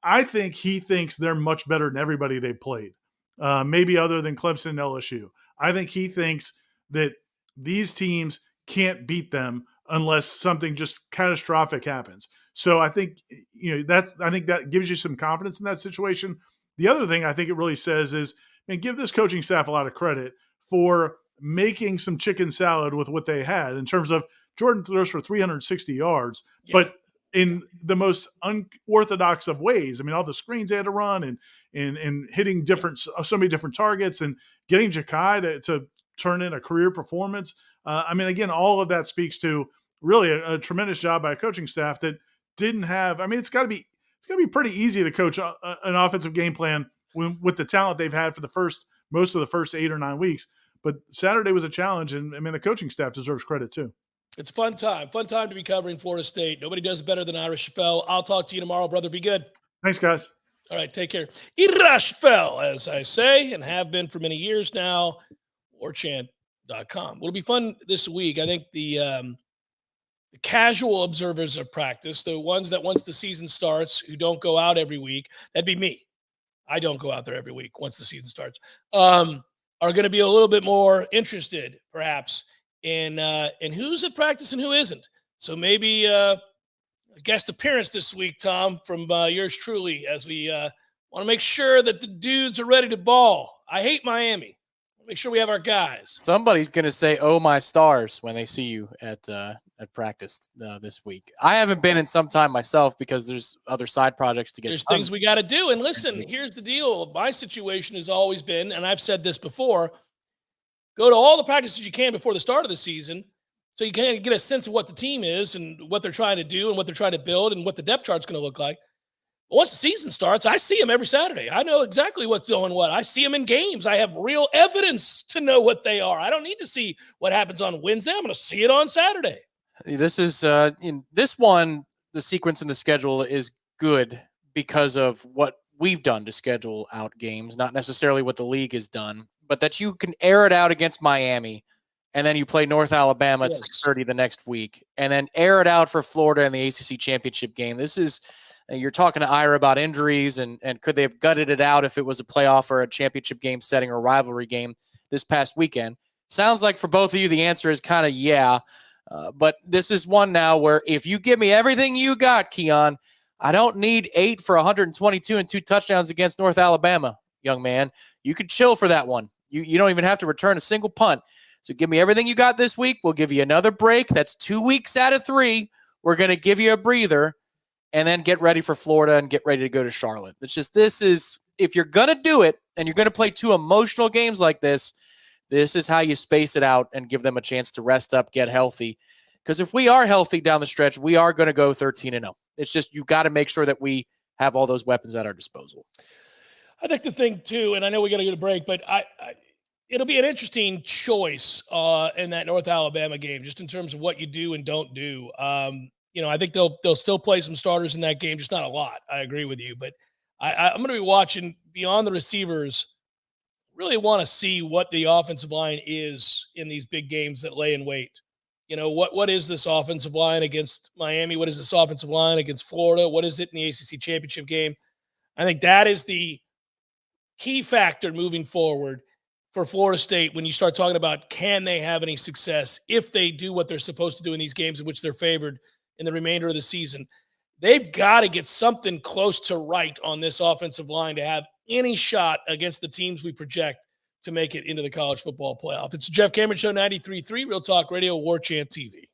I think he thinks they're much better than everybody they've played, maybe other than Clemson and LSU. I think he thinks that these teams can't beat them unless something just catastrophic happens. So I think that gives you some confidence in that situation. The other thing I think it really says is, give this coaching staff a lot of credit for making some chicken salad with what they had in terms of Jordan throws for 360 yards, but in the most unorthodox of ways. All the screens they had to run and hitting so many different targets and getting Ja'Kai to turn in a career performance. Again, all of that speaks to really a tremendous job by a coaching staff that didn't have. It's got to be pretty easy to coach an offensive game plan with the talent they've had for most of the first 8 or 9 weeks. But Saturday was a challenge, and the coaching staff deserves credit too. It's a fun time to be covering Florida State. Nobody does it better than Ira Schoffel. I'll talk to you tomorrow, brother. Be good. Thanks, guys. All right, take care. Ira Schoffel, as I say, and have been for many years now. Warchant.com. It'll be fun this week. I think the casual observers of practice, the ones that once the season starts, who don't go out every week, that'd be me. I don't go out there every week once the season starts, are going to be a little bit more interested, perhaps, in who's at practice and who isn't. So maybe a guest appearance this week, Tom, from yours truly, as we want to make sure that the dudes are ready to ball. I hate Miami. Make sure we have our guys. Somebody's going to say, "Oh, my stars," when they see you at practice this week. I haven't been in some time myself because there's other side projects to get There's done. things we got to do. And listen, here's the deal. My situation has always been, and I've said this before, go to all the practices you can before the start of the season so you can get a sense of what the team is and what they're trying to do and what they're trying to build and what the depth chart's going to look like. But once the season starts, I see them every Saturday. I know exactly what's doing what. I see them in games. I have real evidence to know what they are. I don't need to see what happens on Wednesday. I'm going to see it on Saturday. This is in this one, the sequence in the schedule is good because of what we've done to schedule out games, not necessarily what the league has done, but that you can air it out against Miami, and then you play North Alabama at 6:30 the next week, and then air it out for Florida in the ACC championship game. This is, you're talking to Ira about injuries and could they have gutted it out if it was a playoff or a championship game setting or rivalry game this past weekend? Sounds like for both of you, the answer is kind of yeah. But this is one now where if you give me everything you got, Keon, I don't need 8 for 122 and 2 touchdowns against North Alabama, young man. You could chill for that one. You don't even have to return a single punt. So give me everything you got this week. We'll give you another break. That's 2 weeks out of 3. We're going to give you a breather and then get ready for Florida and get ready to go to Charlotte. It's just, this is, if you're going to do it and you're going to play 2 emotional games like this is how you space it out and give them a chance to rest up, get healthy. Because if we are healthy down the stretch, we are going to go 13-0. It's just, you got to make sure that we have all those weapons at our disposal. I think the thing too, and I know we got to get a break, but it'll be an interesting choice in that North Alabama game, just in terms of what you do and don't do. I think they'll still play some starters in that game, just not a lot. I agree with you, but I'm going to be watching beyond the receivers. Really want to see what the offensive line is in these big games that lay in wait. What is this offensive line against Miami? What is this offensive line against Florida? What is it in the ACC championship game? I think that is the key factor moving forward for Florida State when you start talking about, can they have any success if they do what they're supposed to do in these games in which they're favored in the remainder of the season. They've got to get something close to right on this offensive line to have any shot against the teams we project to make it into the college football playoff. It's the Jeff Cameron Show, 93.3 Real Talk Radio, Warchant TV.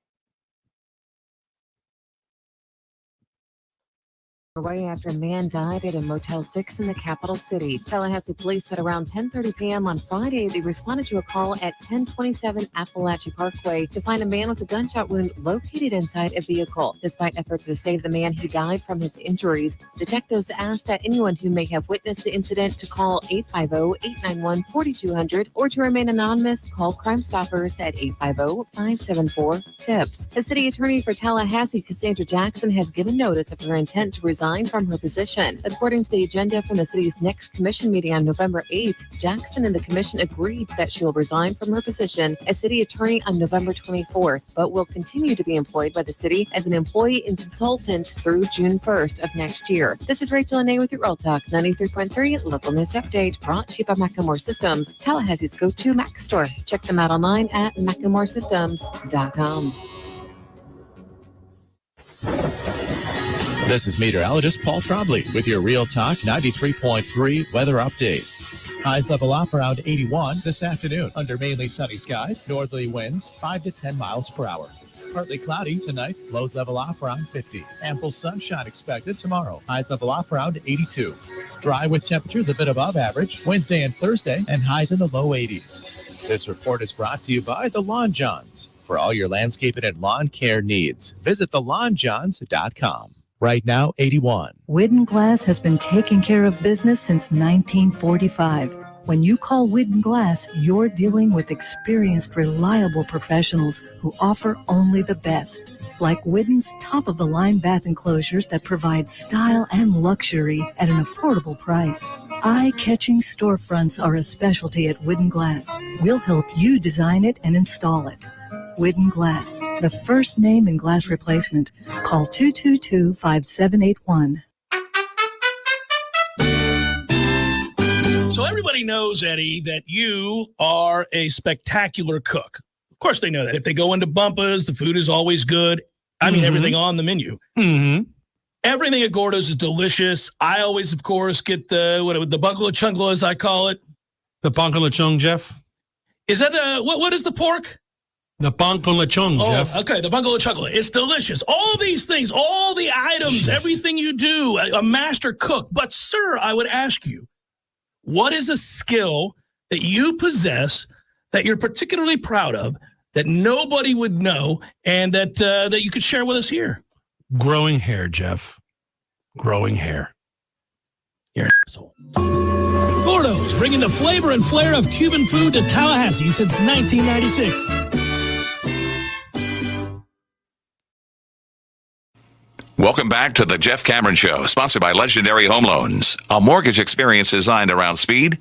Away after a man died at a Motel 6 in the capital city. Tallahassee police said around 10:30 p.m. on Friday, they responded to a call at 1027 Appalachia Parkway to find a man with a gunshot wound located inside a vehicle. Despite efforts to save the man, he died from his injuries. Detectives asked that anyone who may have witnessed the incident to call 850-891-4200 or to remain anonymous, call Crime Stoppers at 850-574-TIPS. The city attorney for Tallahassee, Cassandra Jackson, has given notice of her intent to resign from her position. According to the agenda from the city's next commission meeting on November 8th, Jackson and the commission agreed that she will resign from her position as city attorney on November 24th, but will continue to be employed by the city as an employee and consultant through June 1st of next year. This is Rachel Anay with your Real Talk 93.3 Local News Update, brought to you by Macklemore Systems, Tallahassee's go-to Mac store. Check them out online at MacklemoreSystems.com. This is meteorologist Paul Trombley with your Real Talk 93.3 weather update. Highs level off around 81 this afternoon under mainly sunny skies, northerly winds 5 to 10 miles per hour. Partly cloudy tonight, lows level off around 50. Ample sunshine expected tomorrow. Highs level off around 82. Dry with temperatures a bit above average Wednesday and Thursday, and highs in the low 80s. This report is brought to you by the Lawn Johns. For all your landscaping and lawn care needs, visit thelawnjohns.com. Right now, 81. Widden Glass has been taking care of business since 1945. When you call Widden Glass, you're dealing with experienced, reliable professionals who offer only the best. Like Widden's top-of-the-line bath enclosures that provide style and luxury at an affordable price. Eye-catching storefronts are a specialty at Widden Glass. We'll help you design it and install it. Widden Glass, the first name in glass replacement. Call 222-5781. So everybody knows, Eddie, that you are a spectacular cook. Of course they know that. If they go into Bumpa's, the food is always good. I mean, everything on the menu. Everything at Gordo's is delicious. I always, of course, get the bungalow chungla, as I call it. The bungalow chung, Jeff? Is that what is the pork? The bungalow chung, Jeff. Okay, the bungalow chungla. It's delicious. All these things, all the items, everything you do, a master cook. But, sir, I would ask you, what is a skill that you possess that you're particularly proud of that nobody would know and that you could share with us here? Growing hair, Jeff. Growing hair. You're an asshole. Gordo's, bringing the flavor and flair of Cuban food to Tallahassee since 1996. Welcome back to the Jeff Cameron Show, sponsored by Legendary Home Loans, a mortgage experience designed around speed,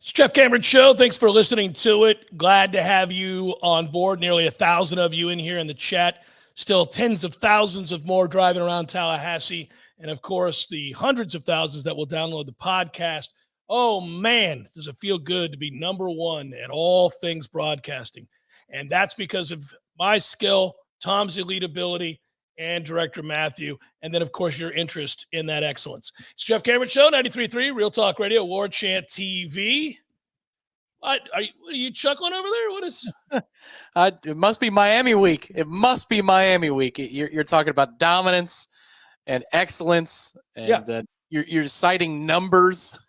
It's Jeff Cameron Show. Thanks for listening to it. Glad to have you on board. Nearly 1,000 of you in here in the chat. Still tens of thousands of more driving around Tallahassee. And, of course, the hundreds of thousands that will download the podcast. Oh, man, does it feel good to be number one at all things broadcasting. And that's because of my skill, Tom's elite ability, and Director Matthew, and then, of course, your interest in that excellence. It's Jeff Cameron Show, 93.3 Real Talk Radio, Warchant TV. What are you chuckling over there? What is? It must be Miami week. It must be Miami week. You're talking about dominance and excellence, and you're citing numbers.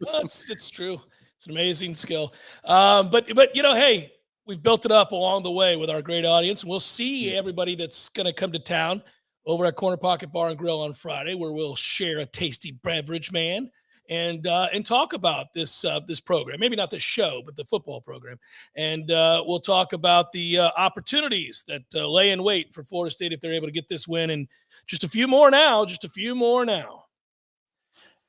Well, it's true. It's an amazing skill. But hey. We've built it up along the way with our great audience. And we'll see everybody that's going to come to town over at Corner Pocket Bar and Grill on Friday, where we'll share a tasty beverage, man, and talk about this program. Maybe not the show, but the football program. And we'll talk about the opportunities that lay in wait for Florida State if they're able to get this win. And just a few more now.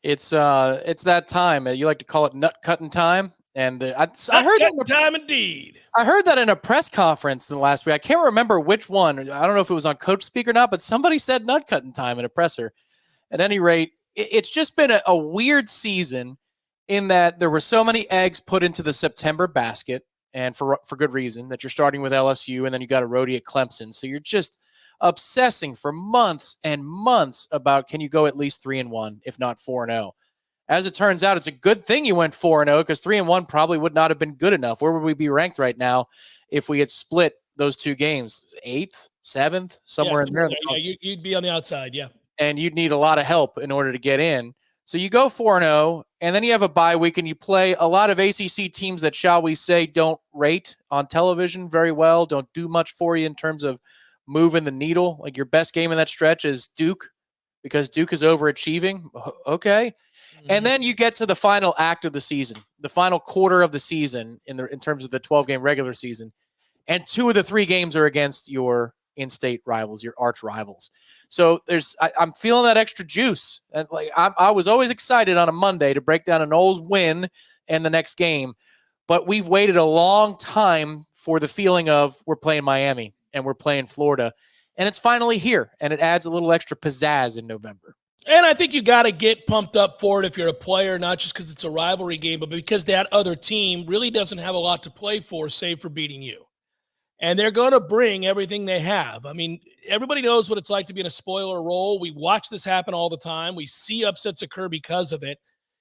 It's that time. You like to call it nut cutting time. And I Not heard cutting that time indeed. I heard that in a press conference in the last week. I can't remember which one. I don't know if it was on Coach Speak or not, but somebody said nut cutting time in a presser. At any rate, it's just been a weird season in that there were so many eggs put into the September basket, and for good reason, that you're starting with LSU and then you got a roadie at Clemson. So you're just obsessing for months and months about, can you go at least 3-1, if not 4-0? As it turns out, it's a good thing you went 4-0, because 3-1 probably would not have been good enough. Where would we be ranked right now if we had split those two games? 8th, 7th, somewhere in there. Yeah, you'd be on the outside, yeah. And you'd need a lot of help in order to get in. So you go 4-0, and then you have a bye week, and you play a lot of ACC teams that, shall we say, don't rate on television very well, don't do much for you in terms of moving the needle. Like, your best game in that stretch is Duke, because Duke is overachieving. Okay. And then you get to the final act of the season, the final quarter of the season in terms of the 12-game regular season, and 2 of the 3 games are against your in-state rivals, your arch rivals. So I'm feeling that extra juice. And like, I was always excited on a Monday to break down a Noles win and the next game, but we've waited a long time for the feeling of, we're playing Miami and we're playing Florida, and it's finally here, and it adds a little extra pizzazz in November. And I think you got to get pumped up for it if you're a player, not just because it's a rivalry game, but because that other team really doesn't have a lot to play for, save for beating you. And they're going to bring everything they have. I mean, everybody knows what it's like to be in a spoiler role. We watch this happen all the time. We see upsets occur because of it.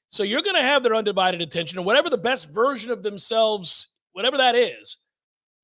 So you're going to have their undivided attention, and whatever the best version of themselves, whatever that is,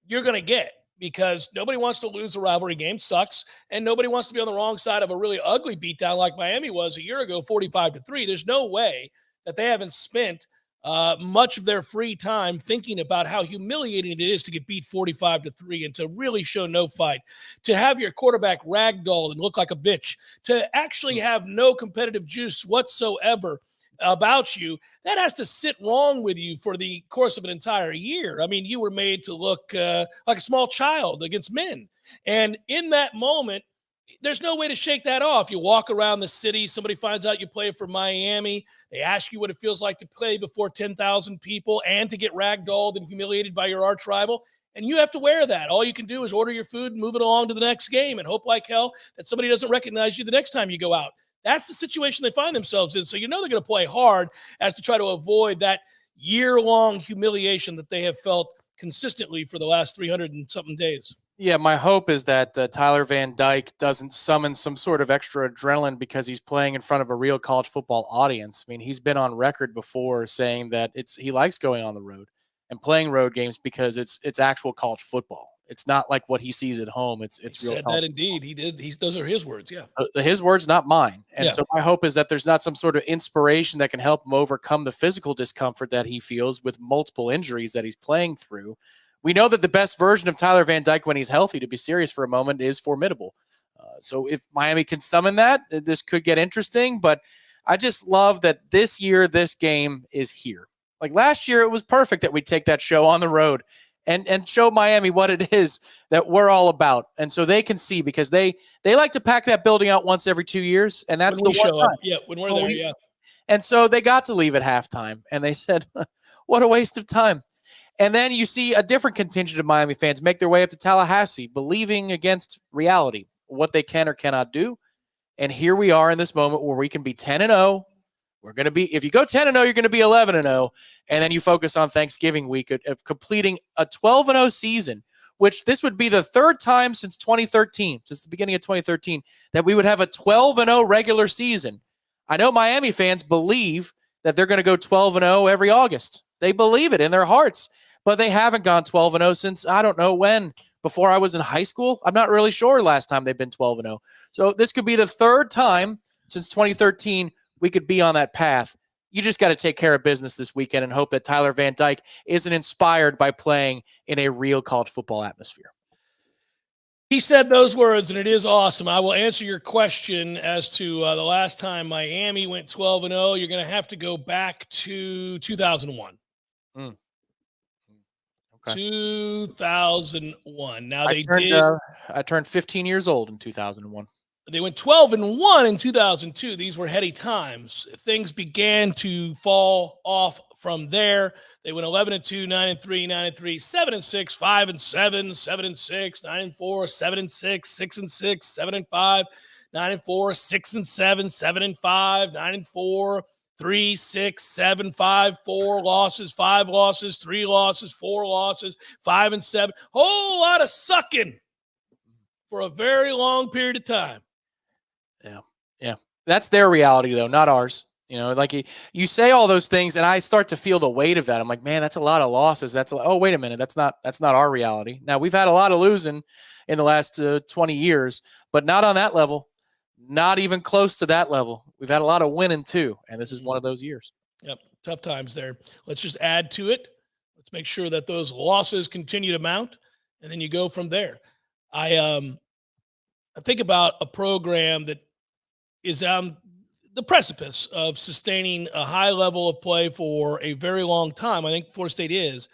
you're going to get. Because nobody wants to lose a rivalry game, sucks, and nobody wants to be on the wrong side of a really ugly beatdown like Miami was a year ago, 45-3. There's no way that they haven't spent much of their free time thinking about how humiliating it is to get beat 45-3 and to really show no fight, to have your quarterback ragdoll and look like a bitch, to actually have no competitive juice whatsoever about you. That has to sit wrong with you for the course of an entire year. I mean, you were made to look like a small child against men. And in that moment, there's no way to shake that off. You walk around the city, somebody finds out you play for Miami. They ask you what it feels like to play before 10,000 people and to get ragdolled and humiliated by your arch rival. And you have to wear that. All you can do is order your food and move it along to the next game and hope like hell that somebody doesn't recognize you the next time you go out. That's the situation they find themselves in. So you know they're going to play hard as to try to avoid that year-long humiliation that they have felt consistently for the last 300 and something days. Yeah, my hope is that Tyler Van Dyke doesn't summon some sort of extra adrenaline because he's playing in front of a real college football audience. I mean, he's been on record before saying that he likes going on the road and playing road games because it's actual college football. It's not like what he sees at home. It's real. Said that indeed. He did. Those are his words. Yeah. His words, not mine. And Yeah. so my hope is that there's not some sort of inspiration that can help him overcome the physical discomfort that he feels with multiple injuries that he's playing through. We know that the best version of Tyler Van Dyke when he's healthy, to be serious for a moment, is formidable. So if Miami can summon that, this could get interesting. But I just love that this year, this game is here. Like last year, it was perfect that we take that show on the road and show Miami what it is that we're all about. And so they can see, because they like to pack that building out once every 2 years. And that's When the we one show time. up. Yeah, when we're there, yeah. And so they got to leave at halftime, and they said, what a waste of time. And then you see a different contingent of Miami fans make their way up to Tallahassee, believing against reality what they can or cannot do. And here we are in this moment where we can be 10-0. We're going to be, if you go 10-0, you're going to be 11-0. And then you focus on Thanksgiving week of completing a 12-0 season, which this would be the third time since 2013, since the beginning of 2013, that we would have a 12-0 regular season. I know Miami fans believe that they're going to go 12-0 every August. They believe it in their hearts, but they haven't gone 12-0 since I don't know when. Before I was in high school, I'm not really sure last time they've been 12-0. So this could be the third time since 2013 we could be on that path. You just got to take care of business this weekend and hope that Tyler Van Dyke isn't inspired by playing in a real college football atmosphere. He said those words, and it is awesome. I will answer your question as to the last time Miami went 12-0. You're going to have to go back to 2001. Okay. 2001. Now I turned 15 years old in 2001. They went 12-1 in 2002. These were heady times. Things began to fall off from there. They went 11-2, 9-3, 9-3, 7-6, 5-7, 7-6, 9-4, 7-6, 6-6, 7-5, 9-4, 6-7, 7-5, 9-4, 3, 6, 7, 5, 4 losses, 5 losses, 3 losses, 4 losses, 5-7. Whole lot of sucking for a very long period of time. Yeah. That's their reality, though, not ours. Like you say all those things, and I start to feel the weight of that. I'm like, man, that's a lot of losses. Oh, wait a minute, that's not our reality. Now, we've had a lot of losing in the last 20 years, but not on that level. Not even close to that level. We've had a lot of winning too, and this is one of those years. Yep, tough times there. Let's just add to it. Let's make sure that those losses continue to mount, and then you go from there. I think about a program that is on the precipice of sustaining a high level of play for a very long time. I think Florida State is.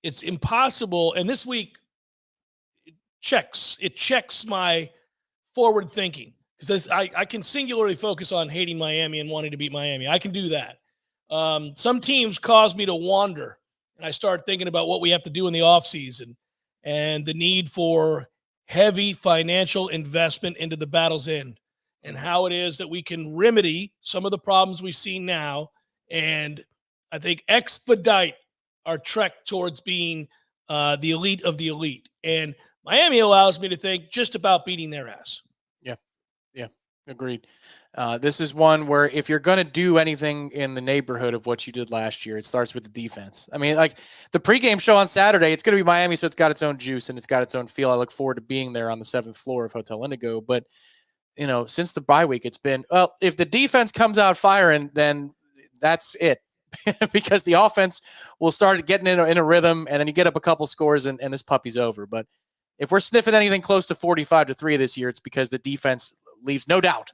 It's impossible, and this week it checks my forward thinking. Because I can singularly focus on hating Miami and wanting to beat Miami. I can do that. Some teams cause me to wander, and I start thinking about what we have to do in the offseason and the need for heavy financial investment into the battle's end and how it is that we can remedy some of the problems we see now and I think expedite our trek towards being the elite of the elite. And Miami allows me to think just about beating their ass. Agreed. This is one where if you're going to do anything in the neighborhood of what you did last year, it starts with the defense. I mean, like the pregame show on Saturday, it's going to be Miami, so it's got its own juice and it's got its own feel. I look forward to being there on the 7th floor of Hotel Indigo. But, since the bye week, it's been, well, if the defense comes out firing, then that's it. Because the offense will start getting in a rhythm, and then you get up a couple scores and this puppy's over. But if we're sniffing anything close to 45-3 this year, it's because the defense leaves no doubt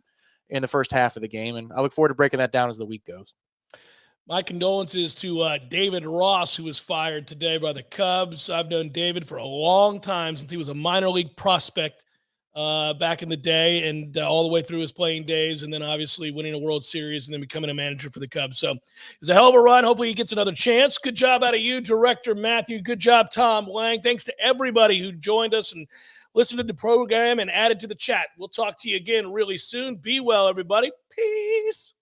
in the first half of the game. And I look forward to breaking that down as the week goes. My condolences to David Ross, who was fired today by the Cubs. I've known David for a long time, since he was a minor league prospect back in the day and all the way through his playing days, and then obviously winning a World Series and then becoming a manager for the Cubs. So it's a hell of a run. Hopefully he gets another chance. Good job out of you, Director Matthew. Good job, Tom Lang. Thanks to everybody who joined us and listened to the program and added to the chat. We'll talk to you again really soon. Be well, everybody. Peace.